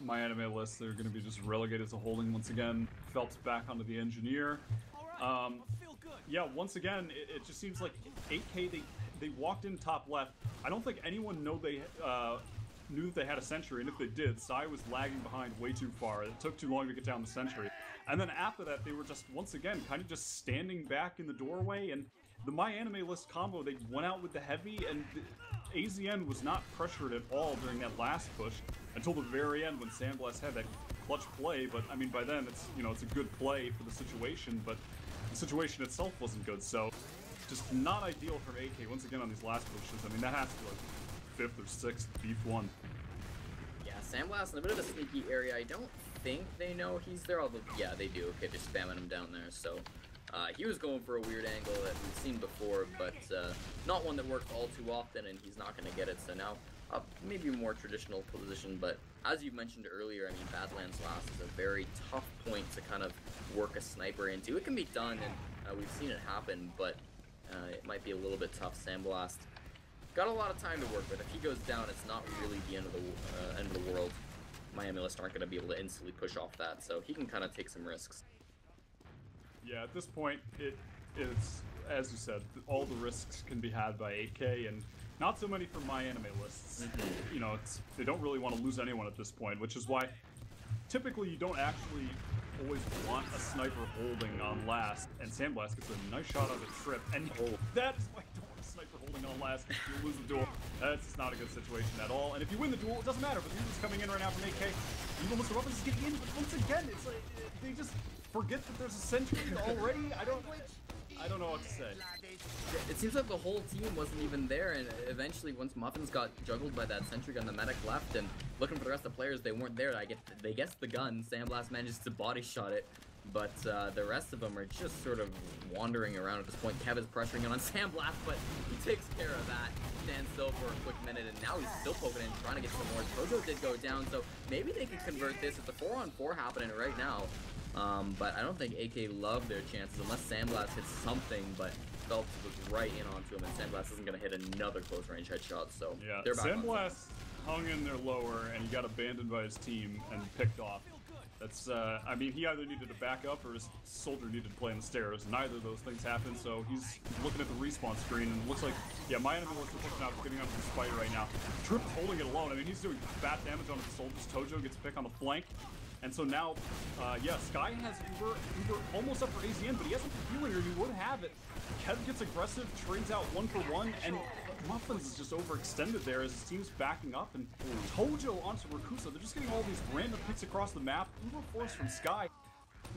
MyAnimeList, they're going to be just relegated to holding once again. Phelps back onto the engineer. Yeah, once again, it just seems like 8K, they walked in top left. I don't think anyone knew that they had a sentry, and if they did, Sai was lagging behind way too far. It took too long to get down the sentry. And then after that, they were just, once again, kind of just standing back in the doorway, and the MyAnimeList combo, they went out with the heavy, and AZN was not pressured at all during that last push until the very end when Sandblast had that clutch play. But I mean, by then it's it's a good play for the situation, but the situation itself wasn't good. So just not ideal from AK once again on these last pushes. I mean, that has to be like 5th or 6th beef one. Yeah, Sandblast in a bit of a sneaky area. I don't think they know he's there, although yeah, they do. Okay, they're spamming him down there. So he was going for a weird angle that we've seen before, but not one that works all too often, and he's not going to get it. So now, maybe a more traditional position, but as you mentioned earlier, I mean, Badlands Last is a very tough point to kind of work a sniper into. It can be done, and we've seen it happen, but it might be a little bit tough. Sandblast got a lot of time to work with. If he goes down, it's not really the end of the world. MyAnimeList aren't going to be able to instantly push off that, so he can kind of take some risks. Yeah, at this point, it's, as you said, all the risks can be had by 8K, and not so many for MyAnimeLists. They don't really want to lose anyone at this point, which is why typically you don't actually always want a sniper holding on last, and Sandblast gets a nice shot on the trip, and that is why you don't want a sniper holding on last. If you lose the duel, that's just not a good situation at all. And if you win the duel, it doesn't matter, but the Uber's coming in right now from 8K. Even Mr. Weapons is getting in, but once again, it's like, they just forget that there's a sentry already. I don't know what to say. It seems like the whole team wasn't even there, and eventually once Muffins got juggled by that sentry gun, the medic left, and looking for the rest of the players, they weren't there. They guessed the gun. Sandblast manages to body shot it, but the rest of them are just sort of wandering around at this point. Kev is pressuring him on Sandblast, but he takes care of that. Stands still for a quick minute, and now he's still poking in, trying to get some more. Tojo did go down, so maybe they can convert this. It's a 4-on-4 happening right now. But I don't think AK love their chances unless Sandblast hits something, but Phelps was right in onto him, and Sandblast isn't going to hit another close range headshot, so yeah, they're back. Sandblast hung in there lower, and he got abandoned by his team and picked off. That's, I mean, he either needed to back up or his soldier needed to play on the stairs. Neither of those things happened, so he's looking at the respawn screen, and it looks like, yeah, MyAnimeList are pushing out, getting onto the spider right now. Trip is holding it alone. I mean, he's doing fat damage on his soldiers. Tojo gets a pick on the flank. And so now, yeah, Sky has Uber almost up for AZN, but he hasn't the healing, or he would have it. Kev gets aggressive, trades out 1-for-1, and Muffins is just overextended there as his team's backing up, and Tojo onto Rakuso. They're just getting all these random picks across the map. Uber force from Sky.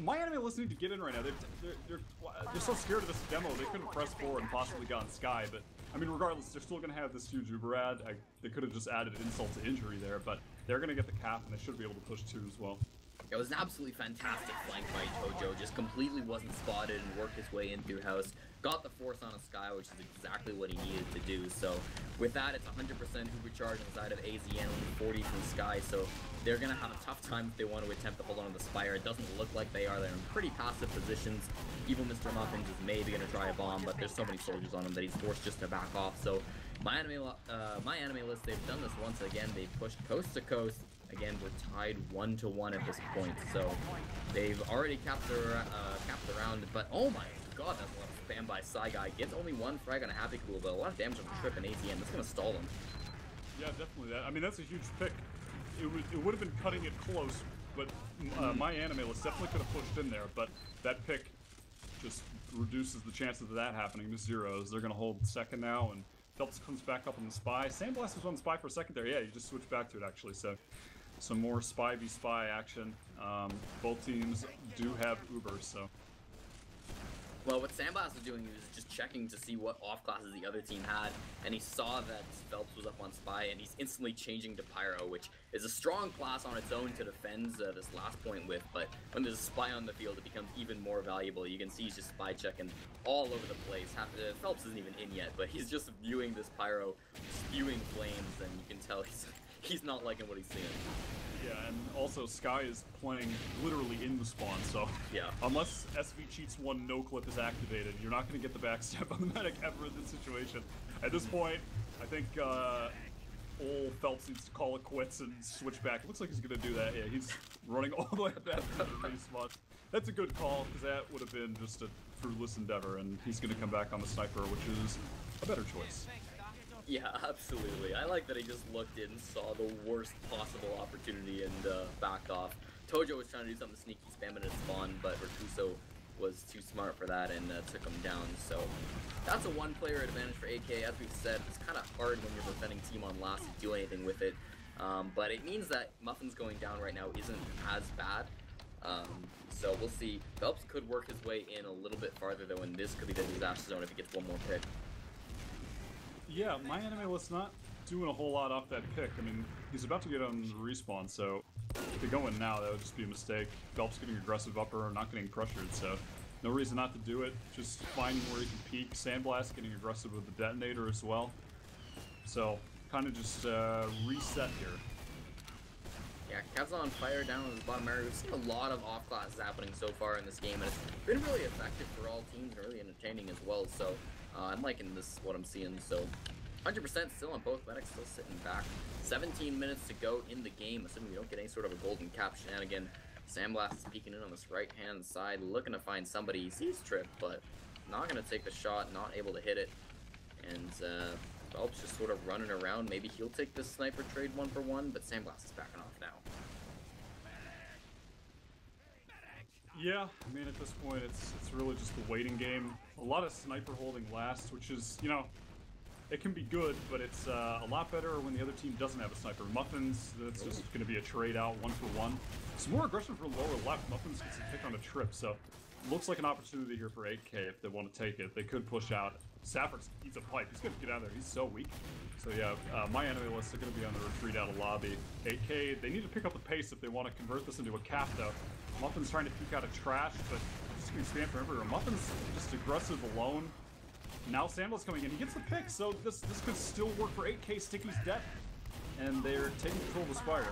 MyAnimeList need to get in right now. They're so scared of this demo, they couldn't press forward and possibly gotten Sky, but I mean, regardless, they're still going to have this huge Uber ad. They could have just added insult to injury there, but they're going to get the cap, and they should be able to push 2 as well. It was an absolutely fantastic flank by Tojo. Just completely wasn't spotted and worked his way in through house. Got the force on a Sky, which is exactly what he needed to do. So with that, it's 100% Uber charge on the side of AZN, only 40 from Sky. So they're going to have a tough time if they want to attempt to hold on to the Spire. It doesn't look like they are. They're in pretty passive positions. Even Mr. Muffins is maybe going to try a bomb, but there's so many soldiers on him that he's forced just to back off. So MyAnimeList, they've done this once again. They've pushed coast to coast. Again, we're tied 1-1 at this point, so they've already capped the round. But oh my god, that's a lot of spam by Psy Guy. Gets only 1 frag on a Happy Cool, but a lot of damage on the Trip and AZN. That's gonna stall them. Yeah, definitely. I mean, that's a huge pick. It would have been cutting it close, but MyAnimeList definitely could have pushed in there. But that pick just reduces the chances of that happening to 0. They're gonna hold second now, and Phelps comes back up on the Spy. Sandblast was on the Spy for a second there. Yeah, you just switched back to it actually. So some more Spy v Spy action. Both teams do have Ubers, so Well, what Sandblast was doing, he was just checking to see what off classes the other team had, and he saw that Phelps was up on Spy, and he's instantly changing to Pyro, which is a strong class on its own to defend this last point with, but when there's a Spy on the field, it becomes even more valuable. You can see he's just Spy checking all over the place. Phelps isn't even in yet, but he's just viewing this Pyro spewing flames, and you can tell he's not liking what he's seeing. Yeah, and also Sky is playing literally in the spawn, so yeah. Unless SV Cheats 1 no clip is activated, you're not going to get the backstep on the medic ever in this situation. At this point, I think old Phelps needs to call it quits and switch back. Looks like he's going to do that. Yeah, he's running all the way back to the respawn. That's a good call, because that would have been just a fruitless endeavor, and he's going to come back on the sniper, which is a better choice. Yeah, absolutely. I like that he just looked in, saw the worst possible opportunity, and backed off. Tojo was trying to do something sneaky, spamming his spawn, but Rakuso was too smart for that and took him down. So that's a one-player advantage for AK. As we've said, it's kind of hard when you're defending team on last to do anything with it. But it means that Muffin's going down right now isn't as bad. So we'll see. Phelps could work his way in a little bit farther, though, and this could be the disaster zone if he gets one more pick. Yeah, MyAnimeList not doing a whole lot off that pick. I mean, he's about to get on the respawn, so if they go in now, that would just be a mistake. Phelps getting aggressive upper, not getting pressured, so no reason not to do it. Just finding where he can peek. Sandblast getting aggressive with the detonator as well. So, kind of just reset here. Yeah, Kev's on fire down in the bottom area. We've seen a lot of off classes happening so far in this game, and it's been really effective for all teams and really entertaining as well. So I'm liking this, what I'm seeing. So 100% still on both medics, still sitting back. 17 minutes to go in the game, assuming we don't get any sort of a golden cap shenanigan. Sandblast is peeking in on this right-hand side, looking to find somebody. He sees Trip, but not going to take the shot, not able to hit it. And Phelps just sort of running around. Maybe he'll take this sniper trade 1-for-1, but Sandblast is backing off now. Yeah, I mean, at this point, it's really just the waiting game. A lot of sniper holding last, which is, you know, it can be good, but it's a lot better when the other team doesn't have a sniper. Muffins, that's just going to be a trade out 1-for-1. It's more aggression for lower left. Muffins gets a pick on a trip, so looks like an opportunity here for 8K if they want to take it. They could push out. Safford eats a pipe. He's going to get out of there. He's so weak. So yeah, MyAnimeList are going to be on the retreat out of lobby. 8K, they need to pick up the pace if they want to convert this into a cap, though. Muffin's trying to peek out of trash, but just going to stand for everywhere. Muffin's just aggressive alone. Now Sandal's coming in. He gets the pick, so this could still work for 8K. Sticky's dead, and they're taking control of the Spire.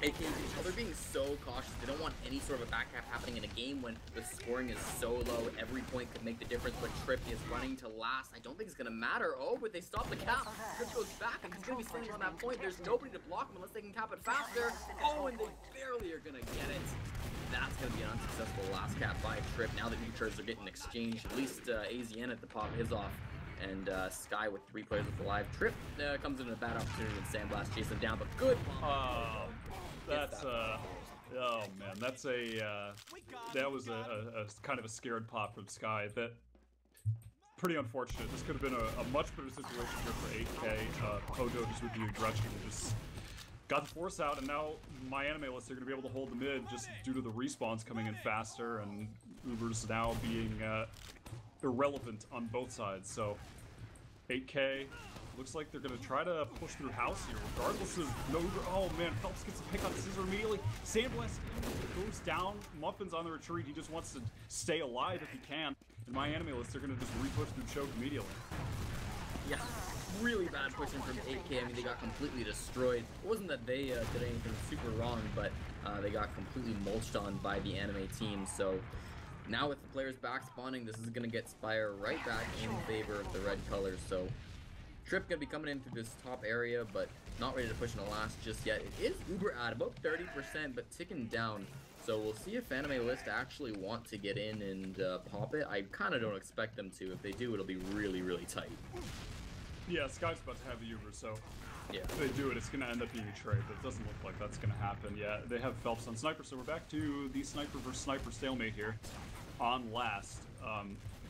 AK, they're being so cautious. They don't want any sort of a back half happening in a game when the scoring is so low. Every point could make the difference, but Trip is running to last. I don't think it's going to matter. Oh, but they stop the cap. Trip goes back, and he's going to be standing on that point. There's nobody to block him unless they can cap it faster. Oh, and they barely are going to get it. That's going to be an unsuccessful last cap by Trip. Now the neutrals are getting exchanged. At least AZN at the pop his off. And Sky with 3 players with the live. Trip comes into a bad opportunity and Sandblast chases him down, but good bomb. That's oh man, that's that was a kind of a scared pop from Sky. That pretty unfortunate. This could have been a much better situation here for 8K. Kojo just with the aggression just got the force out, and now MyAnimeList are going to be able to hold the mid just due to the respawns coming in faster and Uber's now being irrelevant on both sides. So 8K looks like they're going to try to push through house here regardless of no Uber. Oh man, Phelps gets a pick on Scizor immediately. Sandblast goes down. Muffin's on the retreat. He just wants to stay alive if he can. And MyAnimeList, they're going to just re-push through choke immediately. Yeah, really bad pushing from 8K. I mean, they got completely destroyed. It wasn't that they did anything super wrong, but they got completely mulched on by the anime team. So now with the players back spawning, this is going to get Spire right back in favor of the red colors. So Trip going to be coming in through this top area, but not ready to push in the last just yet. It is Uber at about 30%, but ticking down. So we'll see if AnimeList actually want to get in and pop it. I kind of don't expect them to. If they do, it'll be really, really tight. Yeah, Sky's about to have the Uber, so yeah, if they do it, it's going to end up being a trade, but it doesn't look like that's going to happen. Yeah, they have Phelps on Sniper, so we're back to the Sniper versus Sniper stalemate here on last.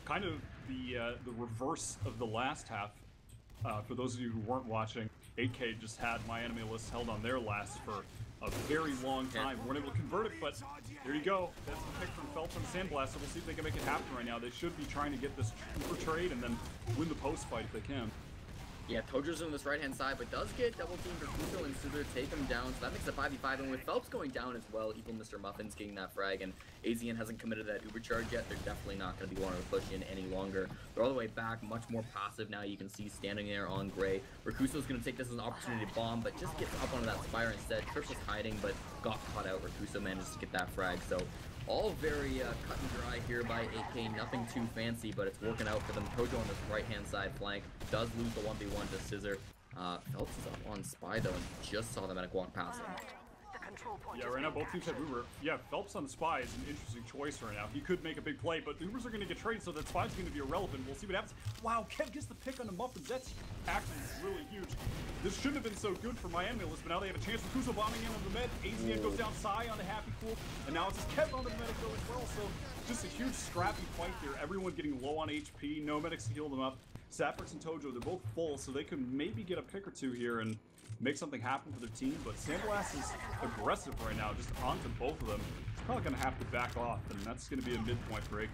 Kind of the reverse of the last half. For those of you who weren't watching, 8K just had MyAnimeList held on their last for a very long time. Weren't able to convert it, but There you go. That's the pick from Phelps and Sandblaster. We'll see if they can make it happen right now. They should be trying to get this Uber trade and then win the post fight if they can. Yeah, Tojo's on this right-hand side, but does get double teamed for Kuso and Scizor take him down, so that makes it 5v5, and with Phelps going down as well, Evil Mr. Muffin's getting that frag, and AZN hasn't committed that Uber charge yet. They're definitely not going to be wanting to push in any longer. They're all the way back, much more passive now. You can see standing there on Gray. Rakuso's going to take this as an opportunity to bomb, but just gets up onto that Spire instead. Trips was hiding, but got caught out. Rakuso manages to get that frag, so all very cut and dry here by AK. Nothing too fancy, but it's working out for them. Tojo on this right-hand side flank does lose the 1v1 to Scizor. Phelps is up on Spy, though, and just saw the medic walk past him. Yeah, right now both teams have Uber. Yeah, Phelps on the Spy is an interesting choice right now. He could make a big play, but the Ubers are going to get traded, so that Spy's going to be irrelevant. We'll see what happens. Wow, Kev gets the pick on the Muffins. That's actually really huge. This shouldn't have been so good for MyAnimeList, but now they have a chance. Kuso bombing in on the med. AZN goes down Psy on the Happy Cool, and now it's just Kev on the medic though as well. So just a huge scrappy fight here. Everyone getting low on HP, no medics to heal them up. Saprix and Tojo, they're both full, so they could maybe get a pick or two here and make something happen for their team, but Sandblast is aggressive right now, just onto both of them. He's probably going to have to back off, and that's going to be a midpoint for AK.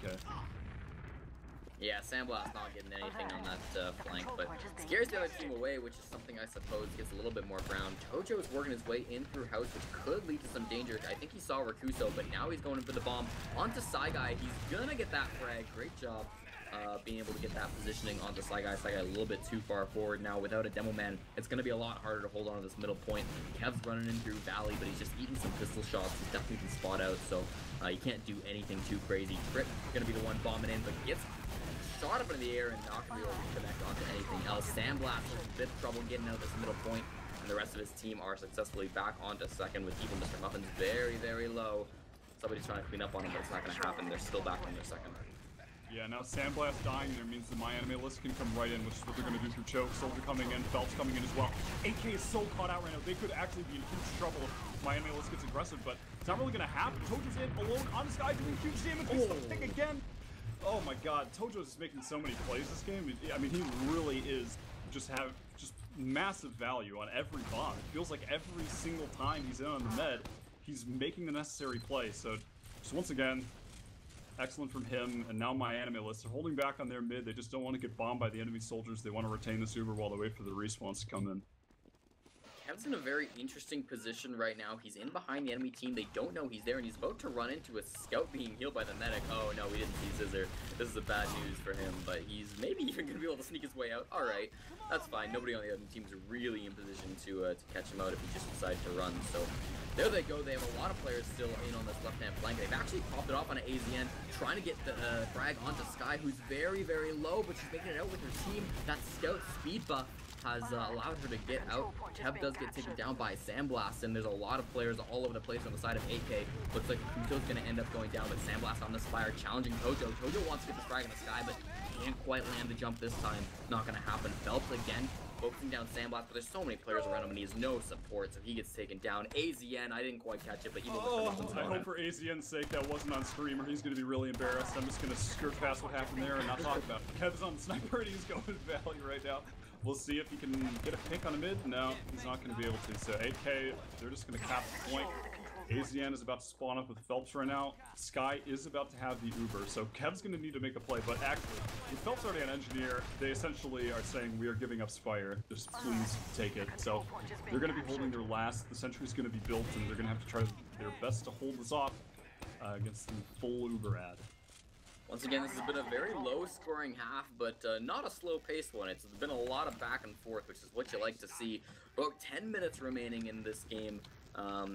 Yeah, Sandblast not getting anything on that flank, but scares the other team away, which is something I suppose gets a little bit more ground. Tojo is working his way in through house, which could lead to some danger. I think he saw Rakuso, but now he's going in for the bomb. Onto Saigai, he's going to get that frag. Great job. Being able to get that positioning onto Saigai. Saigai a little bit too far forward now. Without a demo man, it's going to be a lot harder to hold on to this middle point. Kev's running in through Valley, but he's just eating some pistol shots. He's definitely can spot out, so you can't do anything too crazy. Trip going to be the one bombing in, but gets shot up in the air and not going to be able to connect onto anything else. Sandblast has a bit of trouble getting out of this middle point, and the rest of his team are successfully back onto second with Evil Mr. Muffin's very, very low. Somebody's trying to clean up on him, but it's not going to happen. They're still back on their second. Yeah, now Sandblast dying there means the MyAnimeList can come right in, which is what they're going to do through Choke. Soldier coming in, Phelps coming in as well. AK is so caught out right now. They could actually be in huge trouble if MyAnimeList gets aggressive, but it's not really going to happen. Tojo's in alone on this guy doing huge damage. He's the pick again. Oh my god, Tojo's just making so many plays this game. I mean, he really is just massive value on every bomb. It feels like every single time he's in on the med, he's making the necessary play. So just once again, excellent from him, and now MyAnimeList. They're holding back on their mid. They just don't want to get bombed by the enemy soldiers. They want to retain this Uber while they wait for the respawns to come in. Kev's in a very interesting position right now. He's in behind the enemy team. They don't know he's there, and he's about to run into a scout being healed by the medic. Oh no, we didn't see Scizor. This is a bad news for him, but he's maybe even going to be able to sneak his way out. All right, that's fine. Nobody on the other team is really in position to catch him out if he just decides to run. So there they go. They have a lot of players still in on this left-hand flank. They've actually popped it off on an AZN, trying to get the frag onto Sky, who's very, very low, but she's making it out with her team. That scout speed buff has allowed her to get out. Kev does get taken down by Sandblast, and there's a lot of players all over the place on the side of AK. Looks like Kuso's going to end up going down, but Sandblast on the Spire challenging Tojo. Tojo wants to get this frag in the sky, but can't quite land the jump this time. Not going to happen. Phelps again focusing down Sandblast, but there's so many players around him, and he has no support, so he gets taken down. AZN, I didn't quite catch it, but even I hope for AZN's sake that wasn't on stream, or he's going to be really embarrassed. I'm just going to skirt past what happened there and not talk about it. Kev's on the sniper, and he's going to Valley right now. We'll see if he can get a pick on a mid. No, he's not going to be able to. So AK, they're just going to cap the point. AZN is about to spawn up with Phelps right now. Sky is about to have the Uber, so Kev's going to need to make a play. But actually, with Phelps already an engineer, they essentially are saying, we are giving up Spire. Just please take it. So they're going to be holding their last. The sentry's going to be built, and they're going to have to try their best to hold this off against the full Uber ad. Once again, this has been a very low-scoring half, but not a slow-paced one. It's been a lot of back and forth, which is what you like to see. About 10 minutes remaining in this game,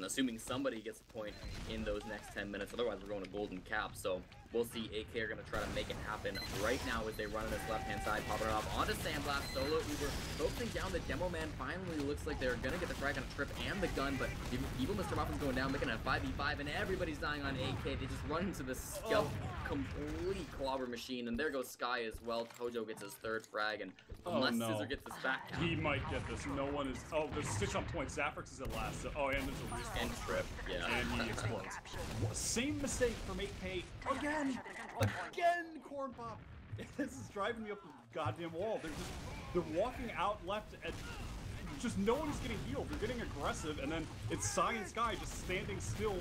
assuming somebody gets a point in those next 10 minutes. Otherwise, we're going to golden cap, so we'll see. AK are going to try to make it happen right now as they run on this left-hand side, popping it off onto Sandblast, solo Uber, focusing down the demo man. Finally, looks like they're going to get the frag on a trip and the gun, but Evil Mr. Muffin's going down, making a 5v5, and everybody's dying on AK. They just run into the scout complete clobber machine, and there goes Sky as well. Tojo gets his third frag, and unless Scizor gets this back count, he might get this. No one is. Oh, there's 6 on point. Zaprix is at last. So, oh, and there's a respawn. And Trip, yeah. And he explodes. Same mistake from 8K again. Again, Cornpop. This is driving me up the goddamn wall. They're walking out left, and just no one's getting healed. They're getting aggressive, and then it's Sky and Sky just standing still,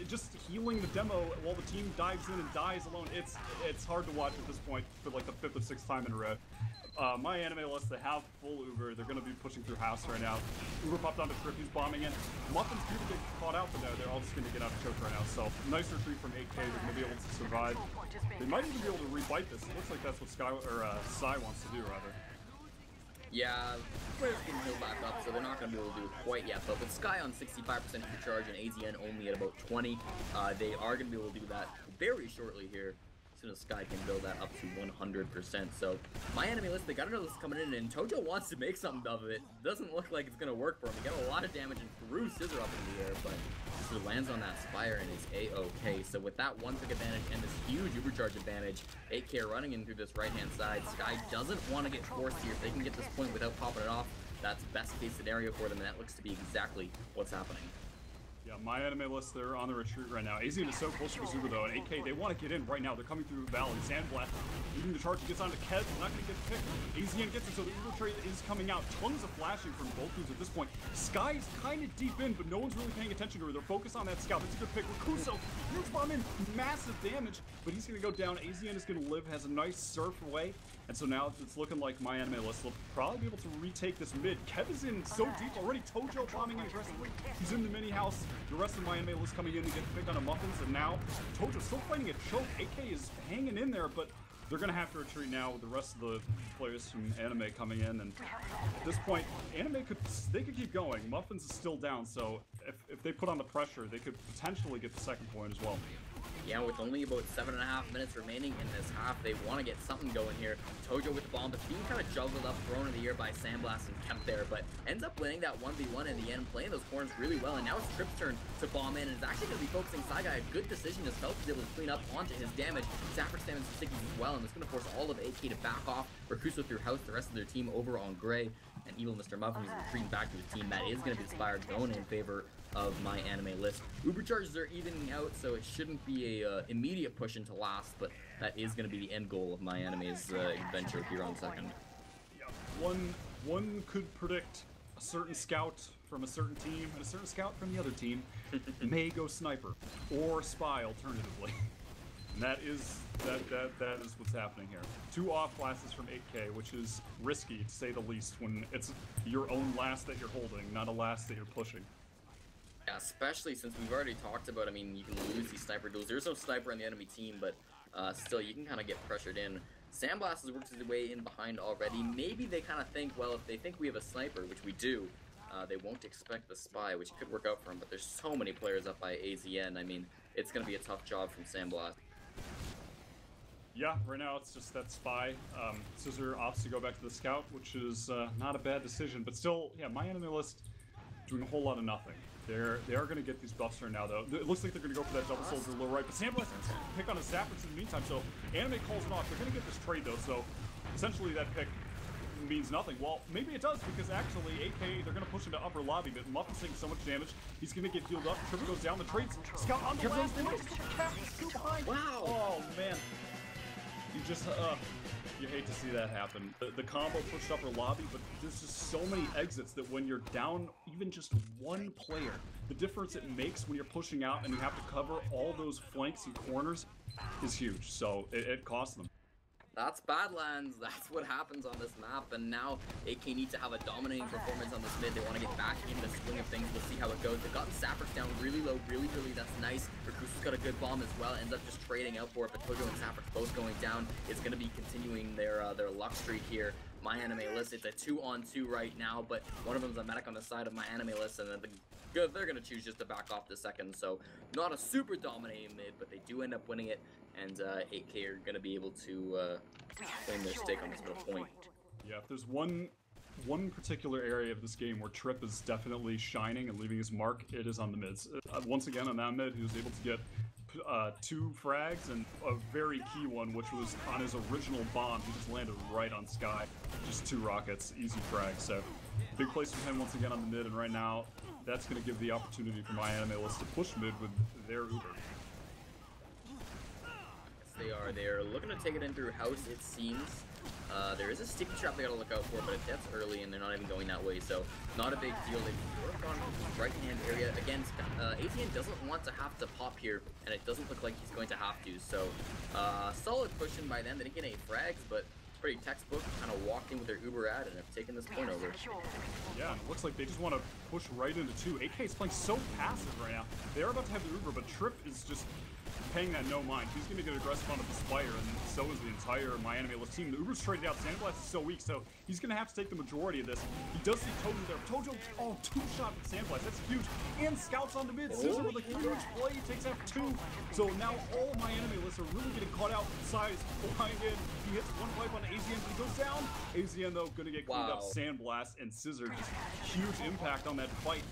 just healing the demo while the team dives in and dies alone. It's hard to watch at this point for like the 5th or 6th time in a row. MyAnimeList, they have full Uber. They're going to be pushing through house right now. Uber popped onto Trip. He's bombing in. Muffin's people get caught out, but they're all just going to get out of choke right now. So nice retreat from 8K. They're going to be able to survive. They might even be able to rebite this. It looks like that's what Psy wants to do, rather. Yeah, players can heal back up, so they're not going to be able to do it quite yet. But with Sky on 65% recharge and AZN only at about 20, they are going to be able to do that very shortly here. As soon as Sky can build that up to 100%. So, MyAnimeList, they got to know this is coming in, and Tojo wants to make something of it. Doesn't look like it's going to work for him. He got a lot of damage and threw Scizor up in the air, but Scizor lands on that Spire and is A-OK. So with that one pick advantage and this huge Ubercharge advantage, 8K running in through this right-hand side. Sky doesn't want to get forced here. If they can get this point without popping it off, that's best case scenario for them, and that looks to be exactly what's happening. Yeah, MyAnimeList, they're on the retreat right now. AZN is so close to Bazooka though, and 8K, they want to get in right now. They're coming through the valley. Sandblast, leading the charge, gets onto Kev, not going to get picked. AZN gets it, so the Uber trade is coming out. Tons of flashing from both teams at this point. Sky's kind of deep in, but no one's really paying attention to her. They're focused on that scout. That's a good pick. Rakuso, huge bomb in, massive damage, but he's going to go down. AZN is going to live, has a nice surf away, and so now it's looking like MyAnimeList will probably be able to retake this mid. Kev is in so deep already. Tojo bombing in aggressively. He's in the mini house. The rest of MyAnimeList coming in to get picked on a Muffins, and now Tojo's still fighting a choke. AK is hanging in there, but they're going to have to retreat now with the rest of the players from Anime coming in, and at this point, Anime could keep going. Muffins is still down, so if they put on the pressure, they could potentially get the second point as well. Yeah, with only about 7.5 minutes remaining in this half, they want to get something going here. Tojo with the bomb, but being kind of juggled up, thrown in the air by Sandblast and kept there, but ends up winning that 1v1 in the end, playing those corners really well, and now it's Trip's turn to bomb in, and it's actually going to be focusing Saigai. A good decision as Phelps is able to clean up onto his damage. Saffron stands for stickies as well, and it's going to force all of AK to back off. Rakuso through house, the rest of their team over on Gray, and Evil Mr. Muffin is retreating back to his team. That is going to be inspired, going in favor of MyAnimeList. Uber charges are evening out, so it shouldn't be a immediate push into last, but that is going to be the end goal of MyAnime's adventure here on second. Yeah, one could predict a certain scout from a certain team and a certain scout from the other team may go sniper or spy alternatively. And that is what's happening here. 2 off classes from 8K, which is risky to say the least when it's your own last that you're holding, not a last that you're pushing. Yeah, especially since we've already talked about, I mean, you can lose these sniper duels. There's no sniper on the enemy team, but still, you can kind of get pressured in. Sandblast has worked his way in behind already. Maybe they kind of think, well, if they think we have a sniper, which we do, they won't expect the spy, which could work out for him, but there's so many players up by AZN. I mean, it's going to be a tough job from Sandblast. Yeah, right now it's just that spy. Scizor opts to go back to the scout, which is not a bad decision, but still, yeah, MyAnimeList doing a whole lot of nothing. They are going to get these buffs right now, though. It looks like they're going to go for that double soldier low right, but Sandblast can pick on his Sappers in the meantime, so Anime calls it off. They're going to get this trade, though, so essentially that pick means nothing. Well, maybe it does, because actually, AK, they're going to push into upper lobby, but Muffin's taking so much damage, he's going to get healed up. Trip goes down, the trades. Scout on the last one. Two behind. Wow. Oh, man. You just, you hate to see that happen. The combo pushed upper lobby, but there's just so many exits that when you're down even just one player, the difference it makes when you're pushing out and you have to cover all those flanks and corners is huge. So it costs them. That's Badlands. That's what happens on this map. And now AK needs to have a dominating performance on this mid. They want to get back into the swing of things. We'll see how it goes. They've gotten Sappers down really low, really. That's nice. Rakuso's got a good bomb as well. Ends up just trading out for it. But Tojo and Sappers both going down. It's going to be continuing their luck streak here. MyAnimeList, it's a 2-on-2 right now, but one of them's a medic on the side of MyAnimeList, and then they're going to choose just to back off the second. So not a super dominating mid, but they do end up winning it, and 8K are going to be able to claim their stake on this middle point. Yeah, if there's one particular area of this game where Trip is definitely shining and leaving his mark, it is on the mids. Once again, on that mid, he was able to get 2 frags and a very key one, which was on his original bomb. He just landed right on Sky. Just 2 rockets, easy frag. So big place for him once again on the mid, and right now that's going to give the opportunity for MyAnimeList to push mid with their Uber. they are. They're looking to take it in through house, it seems. There is a sticky trap they gotta look out for, but if that's early and they're not even going that way, so not a big deal. They've worked on the right-hand area. Again, AZN doesn't want to have to pop here, and it doesn't look like he's going to have to, so solid pushing by them. They didn't get any frags, but it's pretty textbook. Kind of walked in with their Uber ad and have taken this point over. Yeah, and it looks like they just want to push right into 2. AK is playing so passive right now. They're about to have the Uber, but Trip is just paying that no mind. He's going to get aggressive onto the Spire, and so is the entire MyAnimeList team. The Uber's traded out. Sandblast is so weak, so he's going to have to take the majority of this. He does see Tojo there. Tojo, oh, 2-shot with Sandblast. That's huge. And scouts on the mid. Scizor with a huge play. He takes out 2. So now all MyAnimeLists are really getting caught out. Size flying in. He hits one pipe on AZN, but he goes down. AZN, though, going to get cleaned up. Sandblast and Scizor, just huge impact on that fight.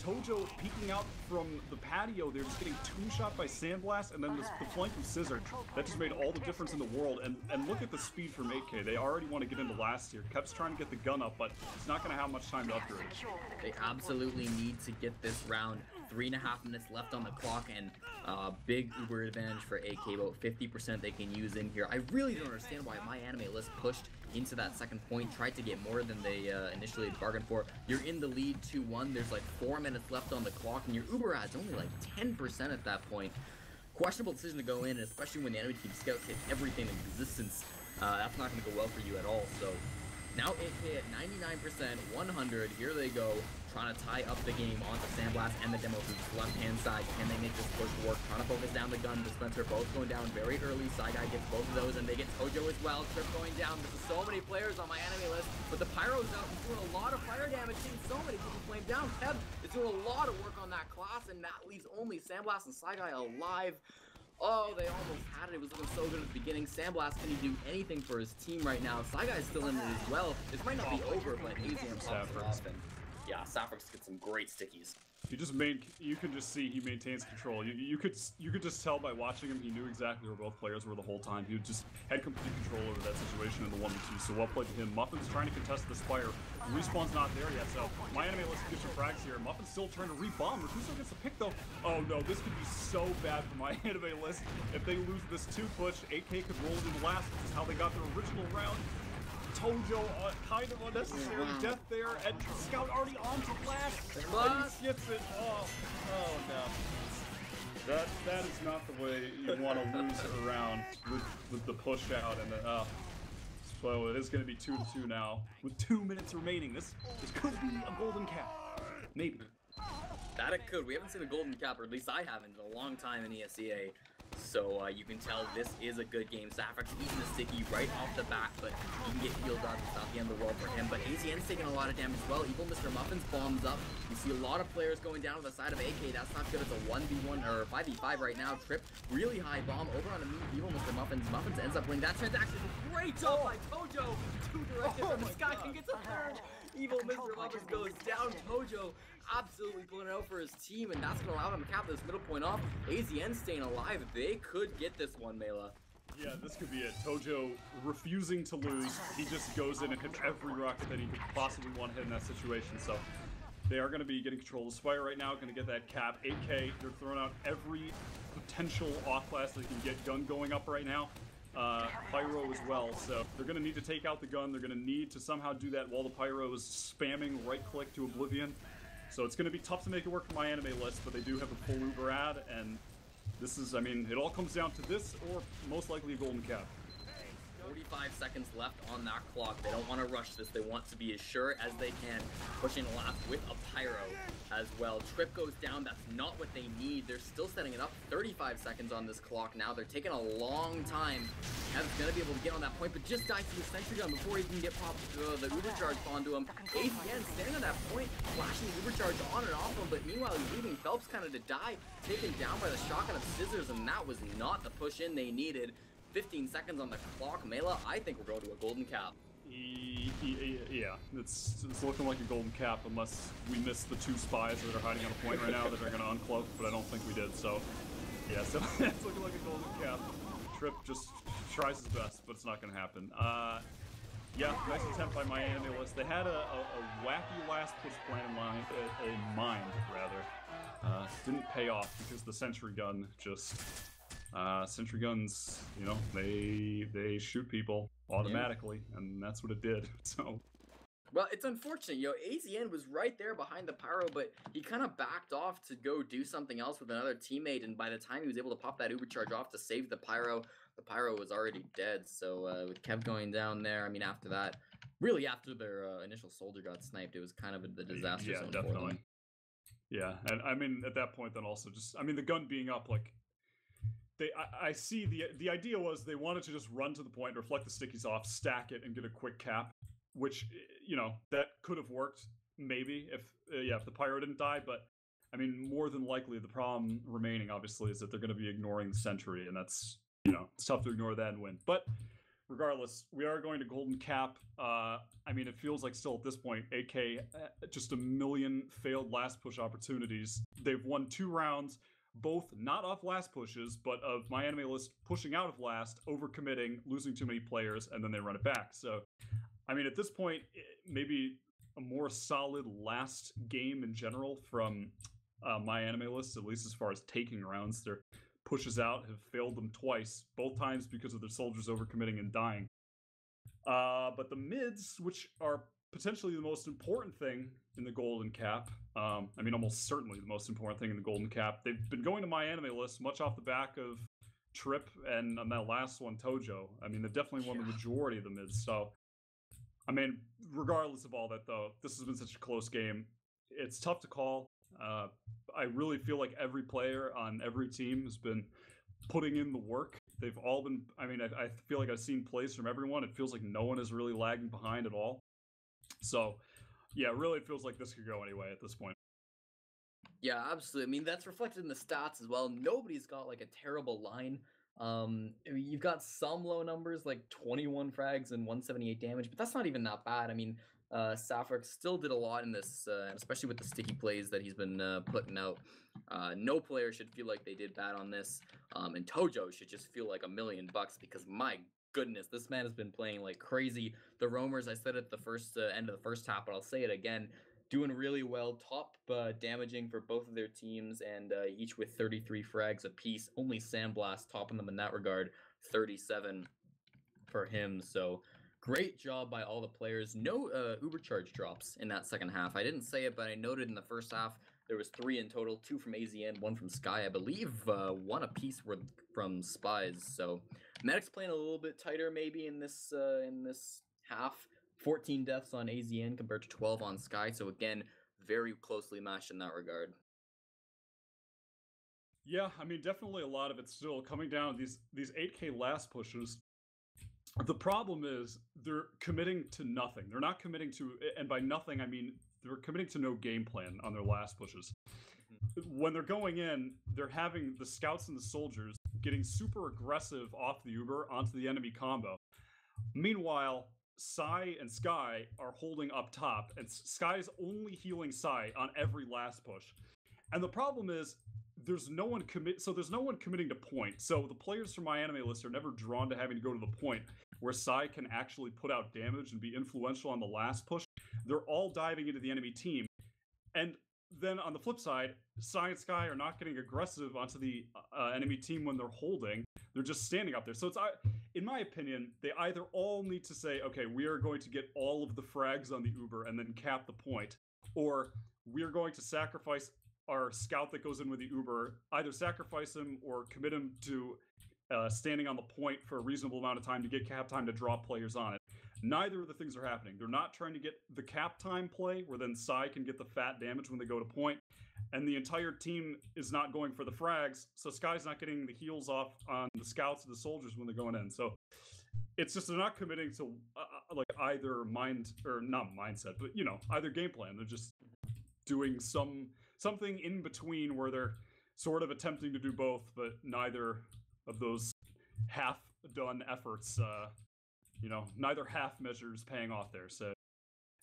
Tojo peeking out from the patio, they're just getting 2-shot by Sandblast, and then the flank from Scizor. That just made all the difference in the world. And look at the speed from 8K. They already want to get into last year. Kep's trying to get the gun up, but he's not going to have much time to upgrade. They absolutely need to get this round. 3.5 minutes left on the clock, and big Uber advantage for AK, about 50% they can use in here. I really don't understand why MyAnimeList pushed into that second point, tried to get more than they initially bargained for. You're in the lead 2-1, there's like 4 minutes left on the clock, and your Uber ad's only like 10% at that point. Questionable decision to go in, especially when the enemy team scouts hit everything in existence. That's not going to go well for you at all, so now AK at 99%, 100, here they go, trying to tie up the game onto Sandblast and the demo boots. Left-hand side, can they make this push work? Trying to focus down the gun, dispenser, both going down very early. Side guy gets both of those, and they get Tojo as well. Trip going down. There's so many players on MyAnimeList, but the Pyro's out. He's doing a lot of fire damage, seeing so many people flame down. Kev is doing a lot of work on that class, and that leaves only Sandblast and Side guy alive. Oh, they almost had it. It was looking so good at the beginning. Sandblast, can he do anything for his team right now? Side guy's still in it as well. This might not be over, but AZM pops it off, and yeah, Saffrix gets some great stickies. You can just see he maintains control. You could just tell by watching him, he knew exactly where both players were the whole time. He just had complete control over that situation in the 1v2, so well played to him. Muffin's trying to contest the Spire. Respawn's not there yet, so MyAnimeList gets some frags here. Muffin's still trying to re-bomb. Rakuso gets the pick, though. Oh no, this could be so bad for MyAnimeList. If they lose this 2 push, 8K could roll into last, which is how they got their original round. Tojo, kind of unnecessary death there, and Scout already on to last, and he skips it. Oh no. That is not the way you want to lose a round with the push out, and so it is going to be 2-2 now, with 2 minutes remaining. This could be a golden cap. Maybe. That it could. We haven't seen a golden cap, or at least I haven't, in a long time in ESEA. So you can tell this is a good game. Saffrix eating the sticky right off the bat, but he can get healed up. It's not the end of the world for him. But AZN's taking a lot of damage as well. Evil Mr. Muffins bombs up. You see a lot of players going down to the side of AK. That's not good. It's a 1v1 or 5v5 right now. Trip, really high bomb over on the Evil Mr. Muffins. Muffins ends up winning that transaction. Great job by Tojo. 2 directed from the sky, can get the third. Evil Mr. Muffins goes down. Tojo absolutely pulling it out for his team, and that's going to allow them to cap this middle point off. AZN staying alive. They could get this one, Mela. Yeah, this could be it. Tojo refusing to lose. He just goes in and hits every rocket that he could possibly want to hit in that situation. So they are going to be getting control of the Spire right now, going to get that cap. 8K, they're throwing out every potential off class they can get. Gun going up right now. Pyro as well, so they're going to need to take out the gun. They're going to need to somehow do that while the Pyro is spamming right-click to Oblivion. So it's going to be tough to make it work for MyAnimeList, but they do have a full Uber ad, and this is, I mean, it all comes down to this or most likely a golden cap. 45 seconds left on that clock. They don't want to rush this. They want to be as sure as they can. Pushing last with a Pyro as well. Trip goes down. That's not what they need. They're still setting it up. 35 seconds on this clock now. They're taking a long time. Kev's going to be able to get on that point, but just dies to the sentry gun before he can get popped the Uber charge onto him. AZN standing on that point, flashing the Uber charge on and off him, but meanwhile he's leaving Phelps kind of to die. Taken down by the shotgun of Scizors, and that was not the push in they needed. 15 seconds on the clock. Mela, I think we're going to a golden cap. Yeah, it's looking like a golden cap unless we miss the 2 spies that are hiding on the point right now that are going to uncloak, but I don't think we did, so yeah, so it's looking like a golden cap. Trip just tries his best, but it's not going to happen. Yeah, nice attempt by MyAnimeList. They had a wacky last push plan in mind, rather. Didn't pay off because the sentry gun just Sentry guns, they shoot people automatically, and that's what it did. So Well, it's unfortunate. AZN was right there behind the Pyro, but he kind of backed off to go do something else with another teammate, and by the time he was able to pop that Uber charge off to save the Pyro was already dead. So with Kev going down there, I mean, after that, really after their initial soldier got sniped, it was kind of the disaster zone for them. Yeah, and I mean, at that point, then also the gun being up, like, I see the idea was they wanted to just run to the point, reflect the stickies off, stack it, and get a quick cap, which, that could have worked maybe if the Pyro didn't die, but I mean, more than likely, the problem remaining, obviously, is that they're going to be ignoring the sentry, and that's, it's tough to ignore that and win. But regardless, we are going to Golden Cap. I mean, it feels like still at this point, AK, just a million failed last push opportunities. They've won 2 rounds, both not off last pushes, but of MyAnimeList pushing out of last, overcommitting, losing too many players, and then they run it back. So, I mean, at this point, maybe a more solid last game in general from MyAnimeList, at least as far as taking rounds. Their pushes out have failed them twice, both times because of their soldiers overcommitting and dying. But the mids, which are potentially the most important thing in the Golden Cap, I mean, almost certainly the most important thing in the Golden Cap, they've been going to MyAnimeList much off the back of Trip and on that last one, Tojo. I mean, they've definitely won the majority of the mids. So, I mean, regardless of all that, though, this has been such a close game. It's tough to call. I really feel like every player on every team has been putting in the work. They've all been, I mean, I feel like I've seen plays from everyone. It feels like no one is really lagging behind at all. So, yeah, really it feels like this could go anyway at this point. Yeah, absolutely. I mean, that's reflected in the stats as well. Nobody's got like a terrible line. I mean, you've got some low numbers like 21 frags and 178 damage, but that's not even that bad. I mean, Safrik still did a lot in this, especially with the sticky plays that he's been putting out. No player should feel like they did bad on this, and Tojo should just feel like $1 million because my goodness, this man has been playing like crazy. The roamers, I said at the first end of the first half, but I'll say it again. Doing really well, top damaging for both of their teams, and each with 33 frags apiece. Only Sandblast topping them in that regard, 37 for him. So great job by all the players. No Uber charge drops in that second half. I didn't say it, but I noted in the first half there was 3 in total, 2 from AZN, 1 from Sky. I believe 1 apiece were from Spies. So Medic's playing a little bit tighter maybe in this half. 14 deaths on AZN compared to 12 on Sky. So again, very closely matched in that regard. Yeah, I mean, definitely a lot of it's still coming down these 8K last pushes. The problem is they're committing to nothing. They're not committing to, and by nothing I mean they're committing to no game plan on their last pushes. When they're going in, they're having the scouts and the soldiers getting super aggressive off the Uber onto the enemy combo. Meanwhile, Psy and Sky are holding up top, and Sky's only healing Psy on every last push. And the problem is, there's no one committing to point. So the players from MyAnimeList are never drawn to having to go to the point where Psy can actually put out damage and be influential on the last push. They're all diving into the enemy team. And then on the flip side, Psy and Sky are not getting aggressive onto the enemy team when they're holding. They're just standing up there. So it's, in my opinion, they either all need to say, okay, we are going to get all of the frags on the Uber and then cap the point, or we are going to sacrifice our scout that goes in with the Uber, either sacrifice him or commit him to standing on the point for a reasonable amount of time to get cap time to draw players on it. Neither of the things are happening. They're not trying to get the cap time play where then Psy can get the fat damage when they go to point, and the entire team is not going for the frags, so Sky's not getting the heals off on the scouts and the soldiers when they're going in. So it's just they're not committing to like either not mindset, but either game plan. They're just doing something in between where they're sort of attempting to do both, but neither of those half-done efforts, neither half measures paying off there. So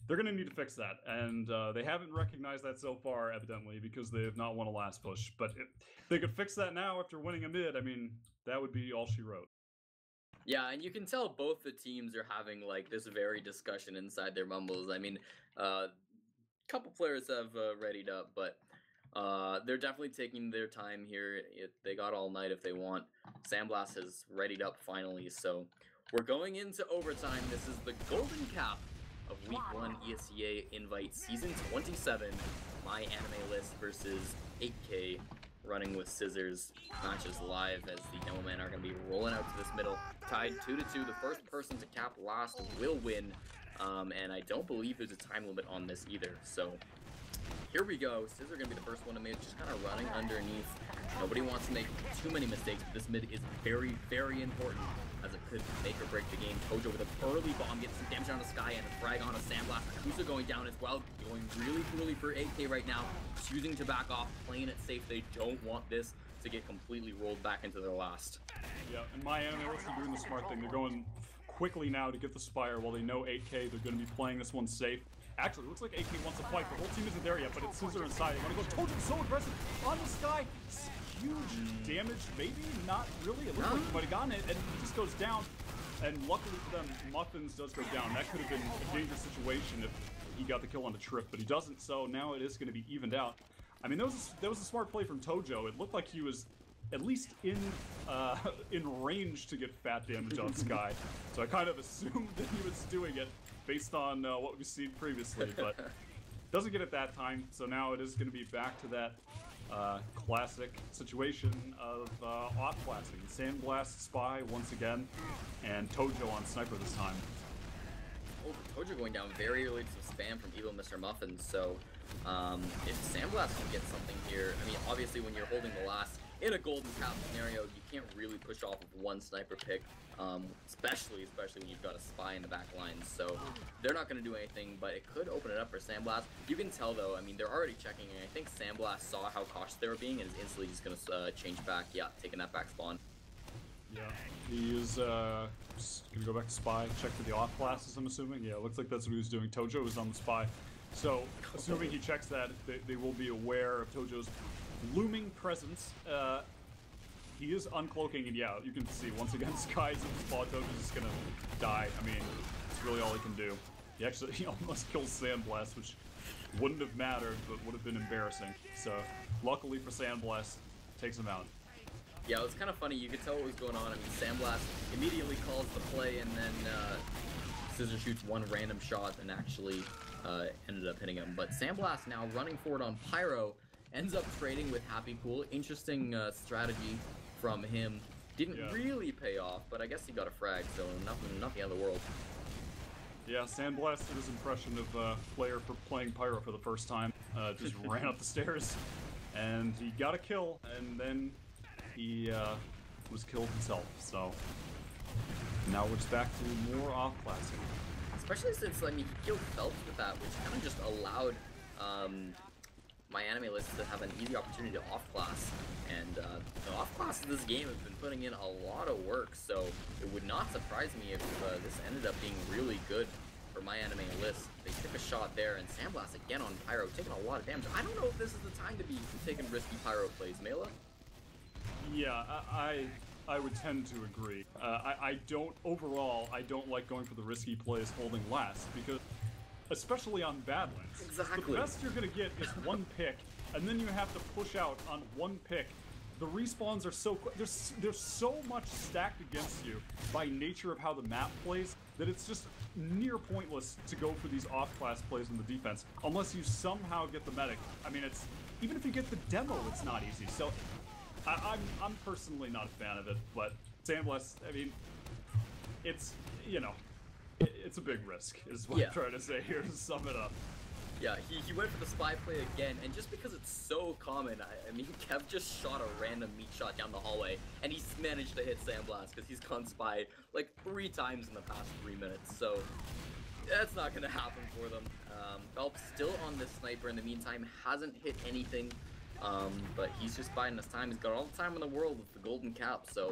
they're going to need to fix that, and they haven't recognized that so far, evidently, because they have not won a last push. But if they could fix that now after winning a mid, I mean, that would be all she wrote. Yeah, and you can tell both the teams are having like this very discussion inside their mumbles. I mean, a couple players have readied up, but They're definitely taking their time here. They got all night if they want. Sandblast has readied up finally, so we're going into overtime. This is the golden cap of Week 1 ESEA Invite Season 27. MyAnimeList versus 8K running with Scizors. Matches live as the Demo Men are going to be rolling out to this middle. Tied 2-2. The first person to cap last will win. And I don't believe there's a time limit on this either. So here we go. Scizors are going to be the first one to make, just kind of running underneath. Nobody wants to make too many mistakes, but this mid is very, very important as it could make or break the game. Tojo with an early bomb, gets some damage on the Sky and a frag on a Sandblast. Kusa going down as well, going really poorly for 8K right now. Choosing to back off, playing it safe. They don't want this to get completely rolled back into their last. Yeah, and MyAnimeList are doing the smart thing. They're going quickly now to get the Spire while they know 8K. They're going to be playing this one safe. Actually, it looks like 8K wants to fight. The whole team isn't there yet, but it's Scizor inside. They want to go. Tojo's so aggressive on the Sky. Huge damage, maybe not really. It looks like he might have gotten it, and he just goes down. And luckily for them, Muffins does go down. That could have been a dangerous situation if he got the kill on the trip, but he doesn't. So now it is going to be evened out. I mean, that was a smart play from Tojo. It looked like he was at least in range to get fat damage on Sky. So I kind of assumed that he was doing it based on what we've seen previously, but doesn't get it that time. So now it is going to be back to that classic situation of off-classing. Sandblast Spy once again, and Tojo on Sniper this time. Oh, Tojo going down very early to some spam from Evil Mr. Muffin, so if Sandblast can get something here, I mean, obviously when you're holding the last in a golden cap scenario, you can't really push off of one sniper pick, especially when you've got a spy in the back line. So they're not going to do anything, but it could open it up for Sandblast. You can tell though, I mean, they're already checking, and I think Sandblast saw how cautious they were being and is instantly just going to change back. Yeah, taking that back spawn. Yeah, he is going to go back to Spy, check for the off classes, I'm assuming. Yeah, it looks like that's what he was doing. Tojo was on the Spy. So, assuming he checks that, they will be aware of Tojo's looming presence. He is uncloaking, and yeah, you can see, once again, Sky's in the spot. Tojo's just going to die. I mean, it's really all he can do. He almost kills Sandblast, which wouldn't have mattered, but would have been embarrassing. So, luckily for Sandblast, takes him out. Yeah, it was kind of funny. You could tell what was going on. I mean, Sandblast immediately calls the play, and then Scizor shoots one random shot and actually ended up hitting him. But Sandblast now running forward on Pyro, ends up trading with Happy Cool. Interesting strategy from him. Didn't really pay off, but I guess he got a frag, so nothing out of the world. Yeah, Sandblast did his impression of a player for playing Pyro for the first time. Just ran up the stairs, and he got a kill, and then he was killed himself. So now we're just back to more off-classing. Especially since, I mean, he killed Phelps with that, which kind of just allowed MyAnimeList to have an easy opportunity to off-class. And the off-class in this game have been putting in a lot of work, so it would not surprise me if this ended up being really good for MyAnimeList. They took a shot there, and Sandblast again on Pyro, taking a lot of damage. I don't know if this is the time to be taking risky Pyro plays. Mela? Yeah, I would tend to agree. I don't like going for the risky plays holding last, because especially on Badlands, exactly, the best you're gonna get is one pick, and then you have to push out on one pick. The respawns are so there's so much stacked against you by nature of how the map plays that it's just near pointless to go for these off-class plays in the defense unless you somehow get the medic. I mean, it's even if you get the demo, it's not easy. So I'm personally not a fan of it, but Sandblast, I mean, it's, you know, it's a big risk, is what I'm trying to say here to sum it up. Yeah, he went for the spy play again, and just because it's so common, I mean, Kev just shot a random meat shot down the hallway, and he's managed to hit Sandblast because he's gone spy like 3 times in the past 3 minutes, so that's not going to happen for them. Phelps still on this sniper in the meantime, hasn't hit anything. But he's just biding his time. He's got all the time in the world with the golden cap, so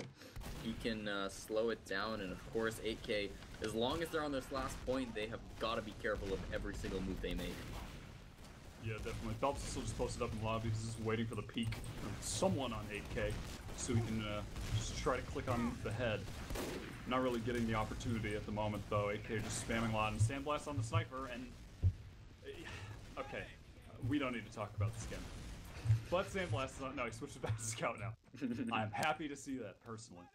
he can slow it down. And of course, 8K, as long as they're on this last point, they have got to be careful of every single move they make. Yeah, definitely. Phelps is still just posted up in the lobby. He's just waiting for the peek of someone on 8K, so he can just try to click on the head. Not really getting the opportunity at the moment, though. 8K just spamming a lot, and Sandblast on the sniper, and okay, we don't need to talk about this again. But Sandblast is on. No, he switches back to Scout now. I'm happy to see that, personally.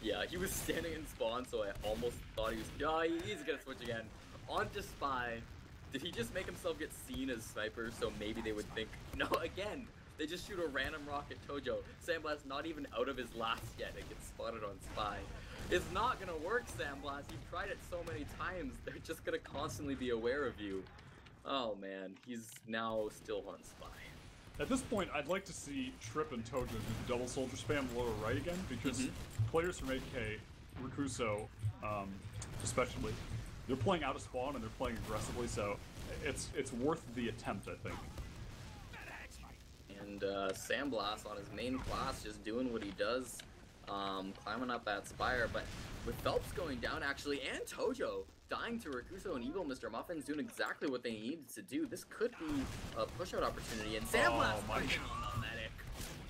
Yeah, he was standing in spawn, so I almost thought he was. Oh, he's gonna switch again. On to Spy. Did he just make himself get seen as Sniper, so maybe they would think. No, again. They just shoot a random rocket Tojo. Sandblast not even out of his last yet. It gets spotted on Spy. It's not gonna work, Sandblast. You've tried it so many times. They're just gonna constantly be aware of you. Oh man, he's now still on Spy. At this point, I'd like to see Trip and Tojo do the double soldier spam lower right again, because players from 8K, Rakuso, especially, they're playing out of spawn and they're playing aggressively, so it's worth the attempt, I think. And Sandblast on his main class just doing what he does, climbing up that Spire, but with Phelps going down actually, and Tojo dying to Rakuso and Evil Mr. Muffins doing exactly what they needed to do, this could be a push-out opportunity, and Sandblast on the medic.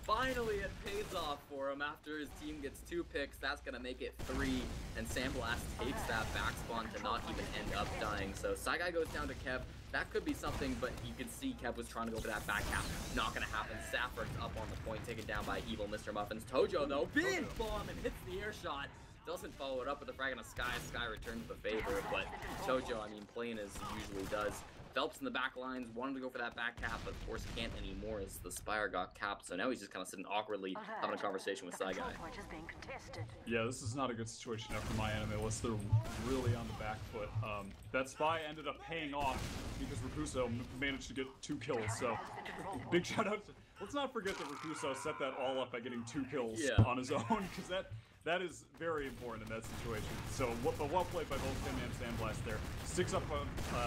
Finally it pays off for him after his team gets 2 picks. That's gonna make it 3, and Sandblast takes that back spawn to not even end up dying. So Saigai goes down to Kev. That could be something, but you could see Kev was trying to go for that back cap. Not gonna happen. Saffron's up on the point, taken down by Evil Mr. Muffins. Tojo though, big bomb and hits the air shot. Doesn't follow it up with a frag on a Sky. Sky returns the favor, but Tojo, I mean, playing as he usually does. Phelps in the back lines, wanted to go for that back cap, but of course can't anymore as the Spire got capped. So now he's just kind of sitting awkwardly, having a conversation with Saigai. Yeah, this is not a good situation now for MyAnimeList. They're really on the back foot. That Spy ended up paying off because Rakuso managed to get 2 kills. So big shout out to... Let's not forget that Rakuso set that all up by getting 2 kills on his own, because that is very important in that situation. So, but well played by both him and Sandblast there. Sticks up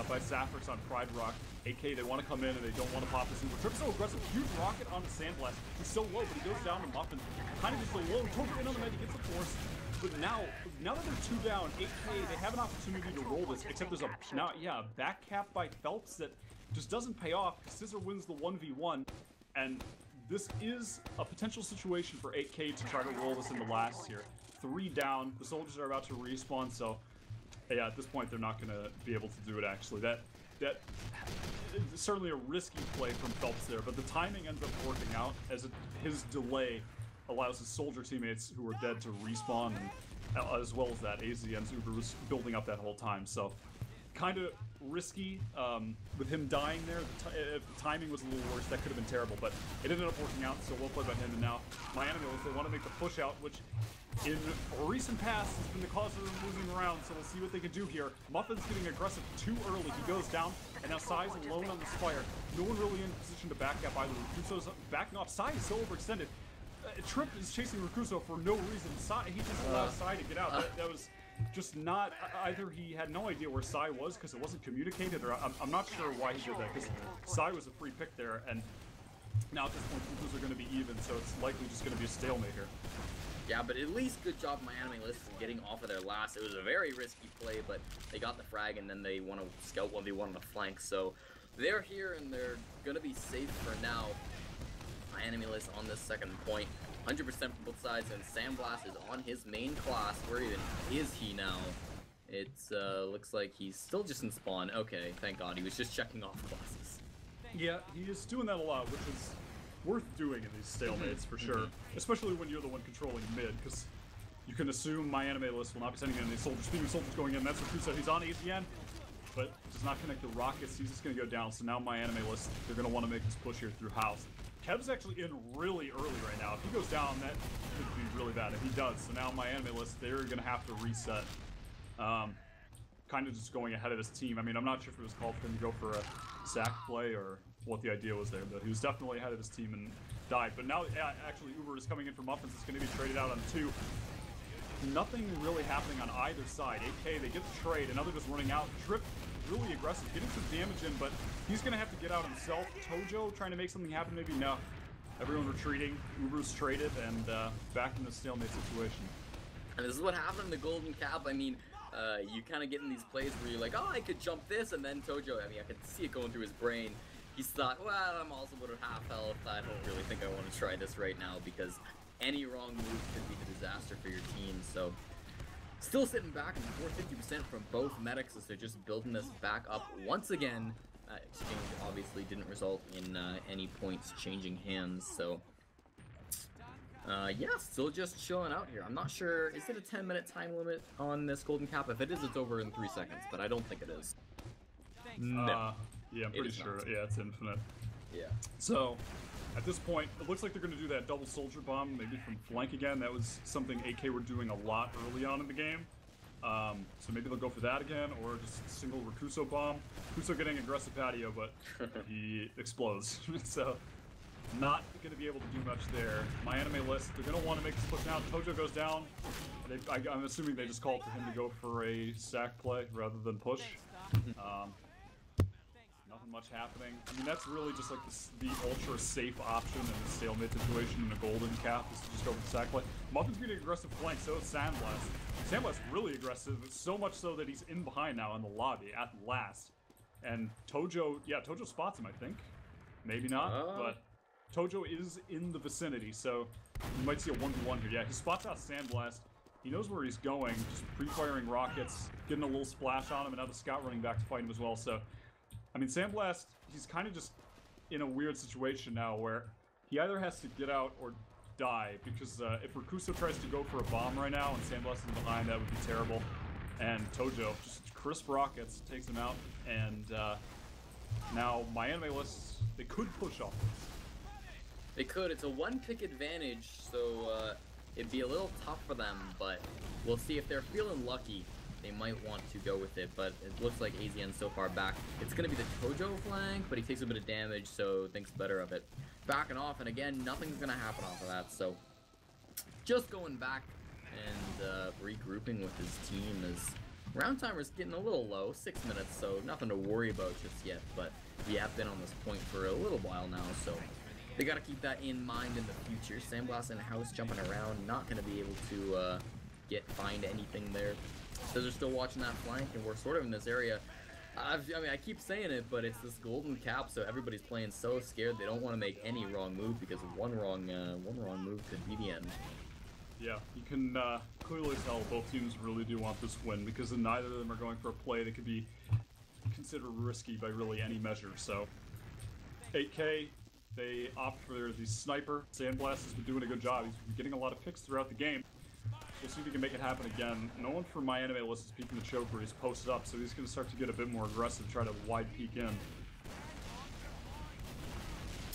by Saffrix on Pride Rock. AK, they want to come in and they don't want to pop this super. Trip's so aggressive. Huge rocket on the Sandblast. He's so low, but he goes down to Muffin. Kind of just so low. Tojo in on the med, he gets the force. But now that they're 2 down, 8K, they have an opportunity to roll this, except there's a back cap by Phelps that just doesn't pay off. Scizor wins the 1v1, and this is a potential situation for 8K to try to roll this in the last here. 3 down, the soldiers are about to respawn, so yeah, at this point they're not going to be able to do it actually. That is certainly a risky play from Phelps there, but the timing ends up working out as his delay allows his soldier teammates who were dead to respawn, and, as well as that AZN Uber was building up that whole time, so kind of risky with him dying there. If the timing was a little worse, that could have been terrible, but it ended up working out, so well played by him. And now MyAnimeList, they want to make the push out, which in recent past has been the cause of them losing around, so we'll see what they can do here. Muffin's getting aggressive too early. He goes down, and now Sai's alone on the Spire. No one really in position to back up either. Rakuso's backing off. Sai is so overextended. Trip is chasing Rakuso for no reason. He just allowed Sai to get out. That was just not, either he had no idea where Sai was because it wasn't communicated, or I'm not sure why he did that, because Sai was a free pick there, and now at this point Rakuso are going to be even, so it's likely just going to be a stalemate here. Yeah, but at least good job MyAnimeList getting off of their last. It was a very risky play, but they got the frag, and then they want to scout 1v1 on the flank, so they're here and they're going to be safe for now. MyAnimeList on this second point. 100% from both sides, and Sandblast is on his main class. Where even is he now? It looks like he's still just in spawn. Okay, thank God. He was just checking off classes. Yeah, he is doing that a lot, which is worth doing in these stalemates for sure. Especially when you're the one controlling mid, because you can assume MyAnimeList will not be sending in any soldiers. Speaking of soldiers going in, that's what Kusa. He's on AZN, but does not connect the rockets. He's just going to go down. So now MyAnimeList, they're going to want to make this push here through house. Kev's actually in really early right now. If he goes down, that could be really bad. If he does, so now MyAnimeList, they're going to have to reset. Kind of just going ahead of his team. I mean, I'm not sure if it was called for him to go for a sack play or what the idea was there, but he was definitely ahead of his team and died. But now, actually, Uber is coming in for Muffins. It's going to be traded out on 2. Nothing really happening on either side. 8K, they get the trade. Another just running out. Trip, really aggressive, getting some damage in, but he's going to have to get out himself. Tojo trying to make something happen, maybe no. Everyone retreating. Uber's traded, and back in the stalemate situation. And this is what happened in the Golden Cap. I mean, you kind of get in these plays where you're like, oh, I could jump this, and then Tojo, I mean, I could see it going through his brain. He's thought, well, I'm also about at half health. I don't really think I want to try this right now, because any wrong move could be a disaster for your team. So, still sitting back and 450% from both medics as they're just building this back up once again. That exchange obviously didn't result in any points changing hands, so... yeah, still just chilling out here. I'm not sure, is it a 10-minute time limit on this Golden Cap? If it is, it's over in 3 seconds, but I don't think it is. No. Yeah, I'm pretty sure. Yeah, it's infinite. Yeah. So, at this point, it looks like they're going to do that double soldier bomb, maybe from flank again. That was something AK were doing a lot early on in the game. So maybe they'll go for that again, or just a single Rakuso bomb. Rakuso getting aggressive patio, but he explodes. So, not going to be able to do much there. MyAnimeList, they're going to want to make this push down. Tojo goes down. I'm assuming they just called for him to go for a sack play rather than push. Nothing much happening. I mean, that's really just like the ultra safe option in a stalemate situation in a Golden Cap is to just go for the sack play. Muffin's getting aggressive flank, so is Sandblast. Sandblast's really aggressive, so much so that he's in behind now in the lobby at last. And Tojo, yeah, Tojo spots him, I think. Maybe not, but Tojo is in the vicinity, so you might see a 1v1 here. Yeah, he spots out Sandblast. He knows where he's going, just pre-firing rockets, getting a little splash on him, and now the scout running back to fight him as well. So, I mean, Sandblast, he's kind of just in a weird situation now where he either has to get out or die, because if Rakuso tries to go for a bomb right now and Sandblast is behind, that would be terrible. And Tojo, just crisp rockets, takes him out, and now MyAnimeList, they could push off this. They could. It's a one-pick advantage, so it'd be a little tough for them, but we'll see. If they're feeling lucky, they might want to go with it, but it looks like AZN's so far back. It's going to be the Tojo flank, but he takes a bit of damage, so thinks better of it. Backing off, and again, nothing's going to happen off of that, so just going back and regrouping with his team as round timer's getting a little low, 6 minutes, so nothing to worry about just yet, but we have been on this point for a little while now, so they got to keep that in mind in the future. Sandblast in house jumping around, not going to be able to find anything there. So they're still watching that flank, and we're sort of in this area. I mean, I keep saying it, but it's this Golden Cap, so everybody's playing so scared they don't want to make any wrong move, because one wrong move could be the end. Yeah, you can clearly tell both teams really do want this win, because neither of them are going for a play that could be considered risky by really any measure. So 8K, they opt for the sniper. Sandblast has been doing a good job. He's been getting a lot of picks throughout the game. We'll see if he can make it happen again. No one from MyAnimeList is peeking the choke where he's posted up, so he's going to start to get a bit more aggressive, try to wide peek in.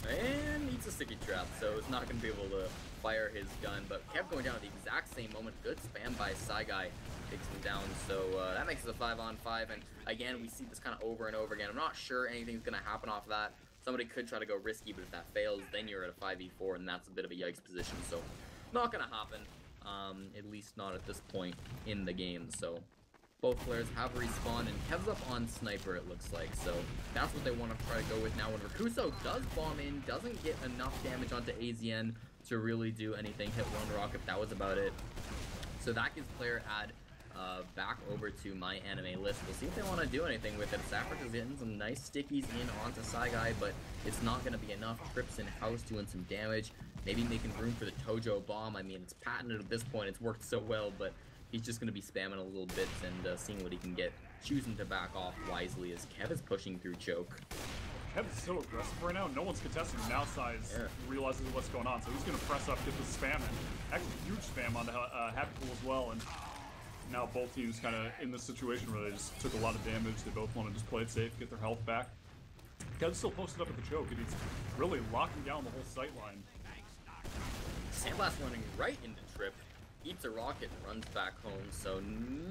And needs a sticky trap, so it's not going to be able to fire his gun, but kept going down at the exact same moment. Good spam by Guy, takes him down, so that makes it a 5-on-5, and again, we see this kind of over and over again. I'm not sure anything's going to happen off of that. Somebody could try to go risky, but if that fails, then you're at a 5v4, and that's a bit of a yikes position, so not going to happen. At least not at this point in the game, so both players have respawned, and Kev's up on Sniper, it looks like, so that's what they want to try to go with now. When Rakuso does bomb in, doesn't get enough damage onto AZN to really do anything, hit one rocket, that was about it. So that gives player add back over to MyAnimeList. We'll see if they want to do anything with it. Saffron is getting some nice stickies in onto Guy, but it's not going to be enough. Trips in house doing some damage, maybe making room for the Tojo bomb. I mean, it's patented at this point, it's worked so well, but he's just going to be spamming a little bit and seeing what he can get, choosing to back off wisely as Kev is pushing through choke. Kev is so aggressive right now, no one's contesting him. Now Size realizes what's going on, so he's going to press up, get the spam in. Actually, huge spam on the Happy Pool as well, and now both teams kind of in this situation where they just took a lot of damage. They both want to just play it safe, get their health back. Kev's still posted up at the choke, and he's really locking down the whole sight line. Sandblast running right into Trip, eats a rocket and runs back home, so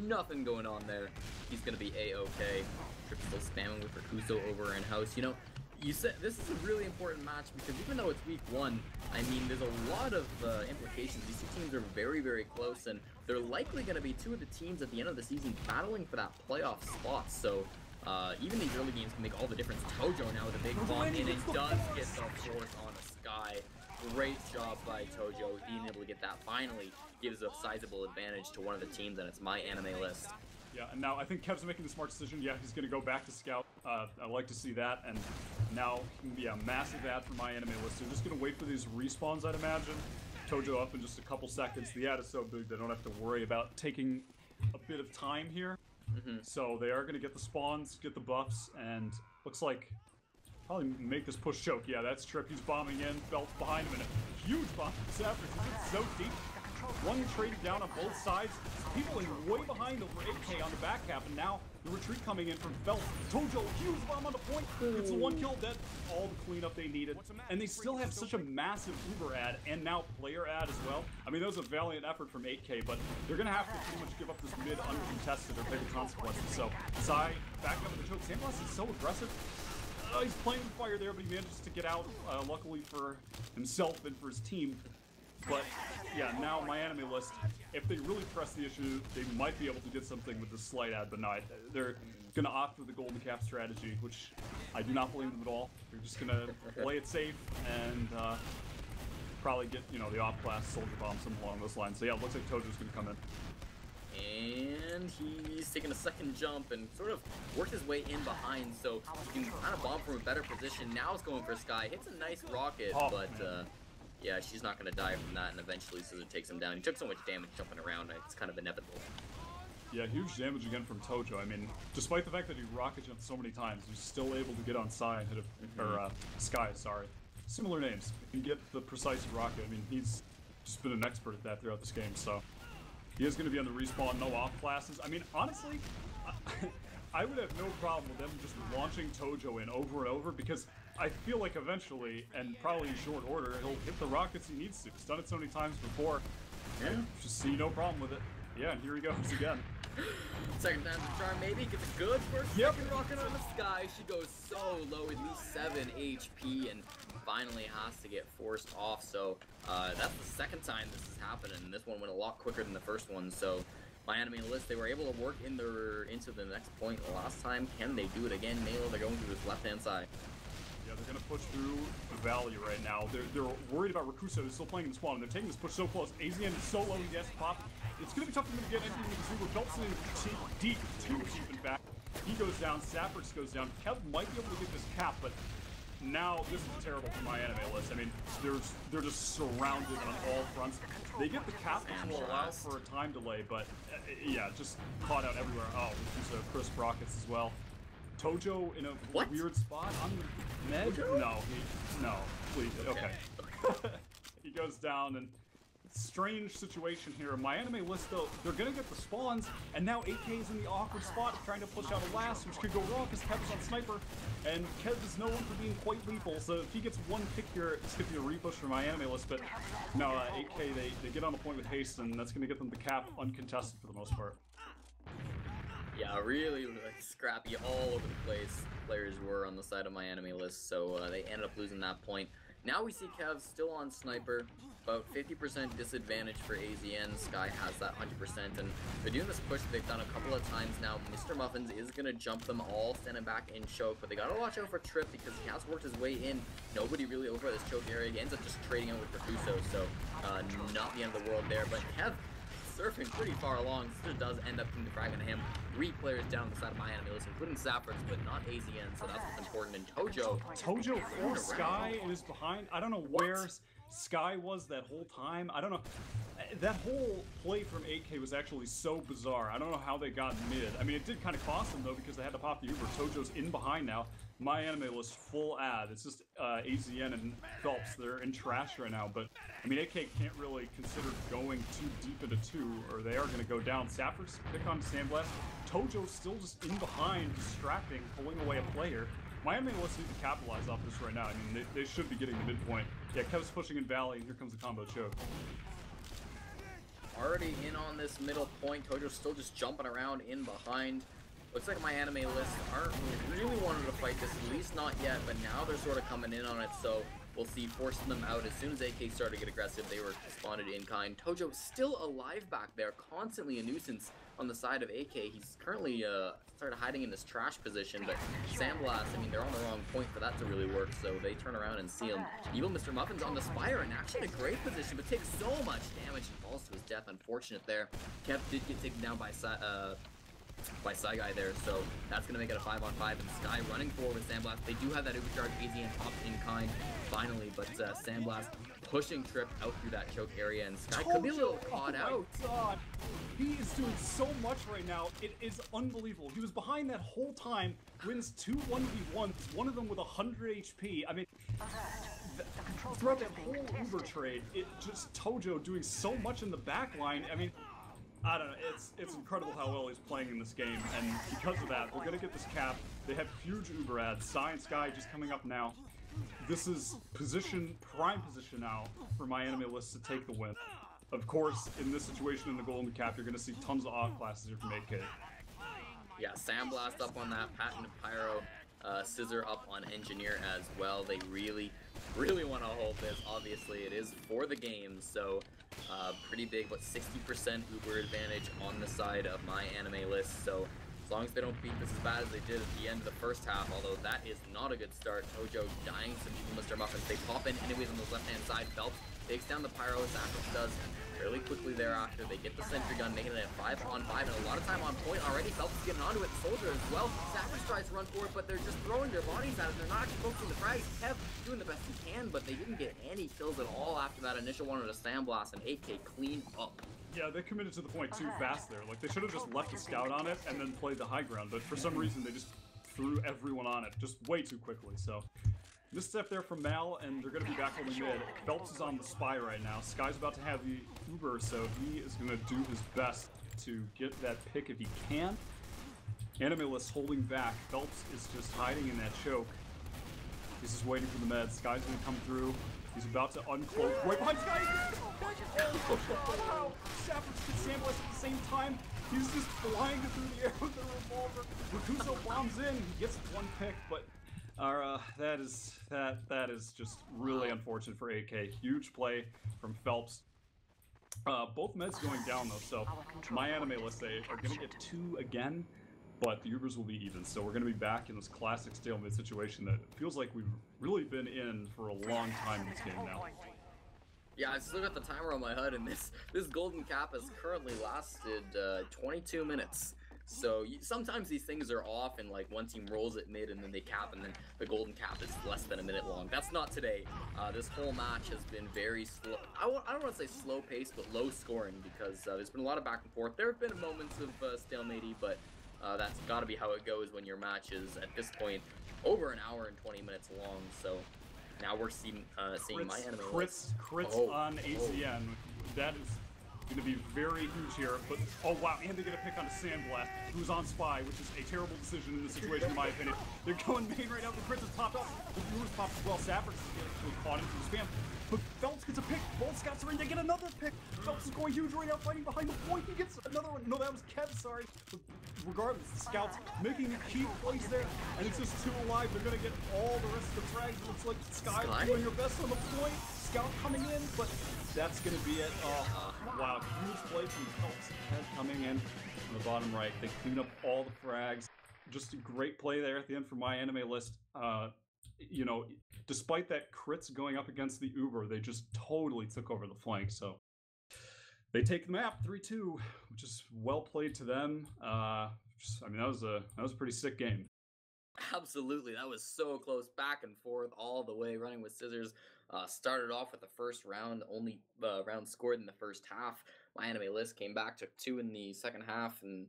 nothing going on there. He's going to be A-OK. Trip still spamming with Rakuso over in house. You know, you said this is a really important match because even though it's week 1, I mean, there's a lot of implications. These two teams are very, very close, and they're likely going to be two of the teams at the end of the season battling for that playoff spot. So even these early games can make all the difference. Tojo now with a big bomb, and it does get the force on a Sky. Great job by Tojo being able to get that. Finally gives a sizable advantage to one of the teams, and it's MyAnimeList. Yeah, and now I think Kev's making the smart decision. Yeah, he's going to go back to Scout. I like to see that, and now he can be a massive ad for MyAnimeList. They're just going to wait for these respawns, I'd imagine. Tojo up in just a couple seconds. The ad is so big they don't have to worry about taking a bit of time here. So they are going to get the spawns, get the buffs, and looks like probably make this push choke. Yeah, that's Trip. He's bombing in. Phelps behind him, and a huge bomb from Saffron. He's so deep. One traded down on both sides. People in way behind over 8K on the back half, and now the retreat coming in from Phelps. Tojo, huge bomb on the point. It's the one kill. That's all the cleanup they needed. And they still have such a massive Uber ad and now player ad as well. I mean, that was a valiant effort from 8K, but they're going to have to pretty much give up this mid uncontested or pay the consequences. So, Sai back up in the choke. Sandblast is so aggressive. He's playing with fire there, but he manages to get out, luckily for himself and for his team. But, yeah, now MyAnimeList, if they really press the issue, they might be able to get something with this slight ad, but not. They're going to opt for the golden cap strategy, which I do not blame them at all. They're just going to play it safe and probably get, you know, the off-class soldier bomb, something along those lines. So, yeah, it looks like Tojo's going to come in. And he's taking a second jump and sort of worked his way in behind, so he can kind of bomb from a better position. Now he's going for Sky. Hits a nice rocket, but yeah, she's not going to die from that, and eventually Scizor takes him down. He took so much damage jumping around, it's kind of inevitable. Yeah, huge damage again from Tojo. I mean, despite the fact that he rocket jumped so many times, he's still able to get on Sai and hit Sky, sorry. Similar names. He can get the precise rocket. I mean, he's just been an expert at that throughout this game, so he is going to be on the respawn, no off classes. I mean, honestly, I would have no problem with them just launching Tojo in over and over, because I feel like eventually, and probably in short order, he'll hit the rockets he needs to. He's done it so many times before. Yeah. I just see no problem with it. Yeah, and here he goes again. Second time's a charm, maybe. Gets a good first second rocket on the Sky. She goes so low, at least 7 HP, and finally has to get forced off. So that's the second time this has happened, and this one went a lot quicker than the first one. So MyAnimeList, they were able to work into the next point last time. Can they do it again? Nail, they're going through this left-hand side. Yeah, they're going to push through the valley right now. They're worried about Rakusa, who's still playing in the spawn, and they're taking this push so close. Azazel is so low, he has to pop. It's going to be tough for them to get anything with the Uber. Phelps in deep, too deep in back. He goes down, Saffrix goes down. Kev might be able to get this cap, but now this is terrible for MyAnimeList. I mean, they're just surrounded on all fronts. They get the cap, which will allow for a time delay, but yeah, just caught out everywhere. Oh, Rakusa, crisp rockets as well. Tojo in a weird spot on Med? No, please, okay. He goes down, and strange situation here. MyAnimeList, though, they're gonna get the spawns, and now 8K is in the awkward spot of trying to push out a last, which could go wrong because Kev's on sniper, and Kev is known for being quite lethal, so if he gets one pick here, it's gonna be a repush for MyAnimeList, but no, 8K, they get on the point with haste, and that's gonna get them the cap uncontested for the most part. Yeah, really scrappy all over the place. Players were on the side of MyAnimeList, so they ended up losing that point. Now we see Kev still on sniper, about 50% disadvantage for AZN. Sky has that 100%, and they're doing this push that they've done a couple of times now. Mr. Muffins is going to jump them all, standing back in choke, but they got to watch out for Trip because he has worked his way in. Nobody really over this choke area. He ends up just trading out with Rakuso, so not the end of the world there, but Kev surfing pretty far along. Scizor does end up fragging him. 3 players down the side of MyAnimeList, including Saffrix, but not AZN, so that's what's important. And Tojo for Sky and is behind. I don't know where Sky was that whole time. I don't know. That whole play from 8K was actually so bizarre. I don't know how they got mid. I mean, it did kind of cost them, though, because they had to pop the Uber. Tojo's in behind now. MyAnimeList full ad. It's just AZN and Phelps. They're in trash right now, but I mean, 8K can't really consider going too deep into 2, or they are going to go down. Saffrix pick on Sandblast. Tojo's still just in behind, distracting, pulling away a player. MyAnimeList need to capitalize off this right now. I mean, they should be getting the midpoint. Yeah, Kev's pushing in Valley, and here comes the combo choke. Already in on this middle point. Tojo's still just jumping around in behind. Looks like MyAnimeList aren't really wanting to fight this, at least not yet, but now they're sort of coming in on it, so we'll see, forcing them out. As soon as AK started to get aggressive, they were responded in kind. Tojo still alive back there, constantly a nuisance on the side of AK. He's currently started hiding in this trash position, but Sandblast, I mean, they're on the wrong point for that to really work, so they turn around and see him. Evil Mr. Muffin's on the Spire, and actually in a great position, but takes so much damage and falls to his death. Unfortunate there. Kev did get taken down by by Saigai there, so that's going to make it a 5-on-5, and Sky running forward with Sandblast. They do have that overcharge, AZN pops in kind, finally, but Sandblast pushing Trip out through that choke area, and Sky could be a little caught out. God. He is doing so much right now, it is unbelievable. He was behind that whole time, wins 2 1v1s, one of them with 100 HP. I mean, throughout that whole Uber trade, it just Tojo doing so much in the back line. I mean, I don't know, it's incredible how well he's playing in this game, and because of that, they're gonna get this cap. They have huge Uber ads. Sai and Sky just coming up now. This is prime position now for MyAnimeList to take the win. Of course, in this situation in the golden cap, you're gonna see tons of off classes here from 8K. Yeah, Sandblast up on that, Patent Pyro, Scizor up on Engineer as well. They really want to hold this. Obviously, it is for the game, so pretty big, but 60% Uber advantage on the side of MyAnimeList. So as long as they don't beat this as bad as they did at the end of the first half, although that is not a good start. Tojo dying some evil Mr. Muffins. They pop in anyways on the left-hand side. Phelps takes down the Pyro, Sacrifice does fairly quickly thereafter. They get the sentry gun, making it a 5-on-5, and a lot of time on point already. Phelps is getting onto it, Soldier as well. Sacrifice tries to run forward, but they're just throwing their bodies at it. They're not actually focusing the frags. Kev doing the best he can, but they didn't get any kills at all after that initial one with a Sandblast, and 8K cleaned up. Yeah, they committed to the point too fast there. Like, they should have just left the scout on it and then played the high ground, but for some reason they just threw everyone on it just way too quickly, so. Misstep there from Mal, and they're going to be back holding mid. Phelps is on the spy right now. Sky's about to have the Uber, so he is going to do his best to get that pick if he can. AnimeList holding back. Phelps is just hiding in that choke. He's just waiting for the med. Sky's going to come through. He's about to uncloak. Right behind Sky! Oh, Sappers gets Sandblast at the same time. He's just flying through the air with the revolver. Rakuso bombs in. He gets one pick, but that is just really unfortunate for 8K. Huge play from Phelps. Both meds going down though, so MyAnimeList, they are going to get 2 again, but the Ubers will be even. So we're going to be back in this classic stalemate situation that feels like we've really been in for a long time in this game now. Yeah, I still got the timer on my HUD, and this golden cap has currently lasted 22 minutes. So sometimes these things are off, and like one team rolls it mid, and then they cap, and then the golden cap is less than a minute long. That's not today. This whole match has been very slow. I don't want to say slow paced, but low scoring, because there's been a lot of back and forth. There have been moments of stalemate, but that's got to be how it goes when your match is at this point over an hour and 20 minutes long. So now we're seeing MyAnimeList. Crits on AZN. That is going to be very huge here, but oh wow, and they get a pick on a Sandblast, who's on spy, which is a terrible decision in this situation in my opinion. They're going main right now, the Prince is popped up, the viewers popped as well, Sappers is getting caught into the spam, but Phelps gets a pick, both scouts are in, they get another pick, Phelps is going huge right now, fighting behind the point, he gets another one, no that was Kev, sorry, but regardless, the scouts making a key place there, and it's just 2 alive, they're going to get all the rest of the frags, it looks like Sky doing her best on the point, Scout coming in, but that's going to be it. Oh, wow, huge play from Phelps coming in on the bottom right. They clean up all the frags. Just a great play there at the end for MyAnimeList. You know, despite that crits going up against the Uber, they just totally took over the flank. So they take the map 3-2, which is well played to them. I mean, that was a pretty sick game. Absolutely, that was so close, back and forth all the way, running with Scizors. Started off with the first round, only round scored in the first half. MyAnimeList came back, took 2 in the second half, and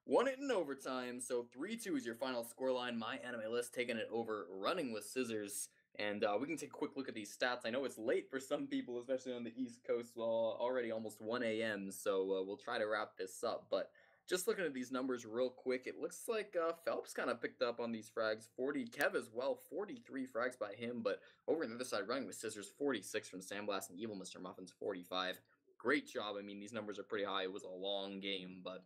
won it in overtime. So 3-2 is your final scoreline. MyAnimeList taking it over, running with Scizors. And we can take a quick look at these stats. I know it's late for some people, especially on the East Coast, already almost 1 a.m., so we'll try to wrap this up. But just looking at these numbers real quick, it looks like Phelps kind of picked up on these frags. 40, Kev as well, 43 frags by him, but over on the other side, running with Scizors, 46 from Sandblast, and Evil Mr. Muffins, 45. Great job. I mean, these numbers are pretty high. It was a long game, but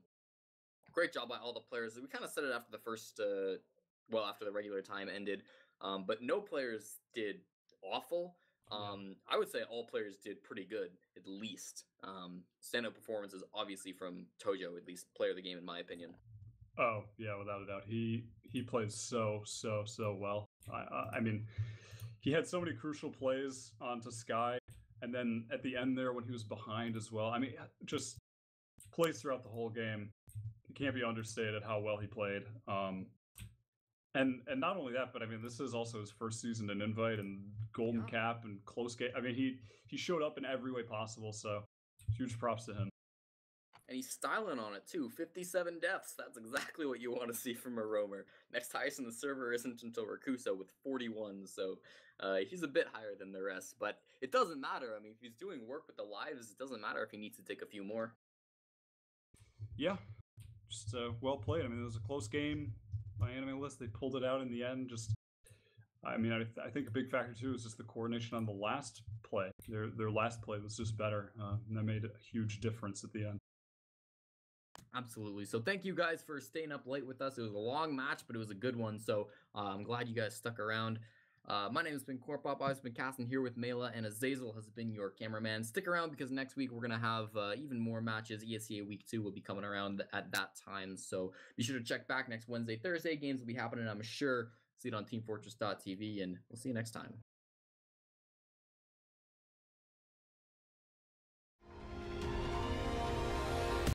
great job by all the players. We kind of said it after the first, after the regular time ended, but no players did awful. I would say all players did pretty good, at least. Stand-up performances, obviously, from Tojo, at least player of the game, in my opinion. Oh, yeah, without a doubt. He played so well. I mean, he had so many crucial plays onto Sky, and then at the end there when he was behind as well. I mean, just plays throughout the whole game. can't be understated how well he played. And not only that, but I mean, this is also his first season in Invite and Golden Cap and close game. I mean, he showed up in every way possible. So huge props to him. And he's styling on it too. 57 deaths. That's exactly what you want to see from a roamer. Next highest in the server isn't until Rakusa with 41. So he's a bit higher than the rest. But it doesn't matter. I mean, if he's doing work with the lives, it doesn't matter if he needs to take a few more. Yeah, just well played. I mean, it was a close game. MyAnimeList, they pulled it out in the end. Just, I mean, I think a big factor too is just the coordination on the last play. Their last play was just better, and that made a huge difference at the end. Absolutely. So thank you guys for staying up late with us. It was a long match, but it was a good one. So I'm glad you guys stuck around. My name has been Cornpop. I've been casting here with Mela, and Azazel has been your cameraman. Stick around because next week we're going to have even more matches. ESEA Week 2 will be coming around at that time. So be sure to check back next Wednesday, Thursday. Games will be happening, I'm sure. See it on teamfortress.tv, and we'll see you next time.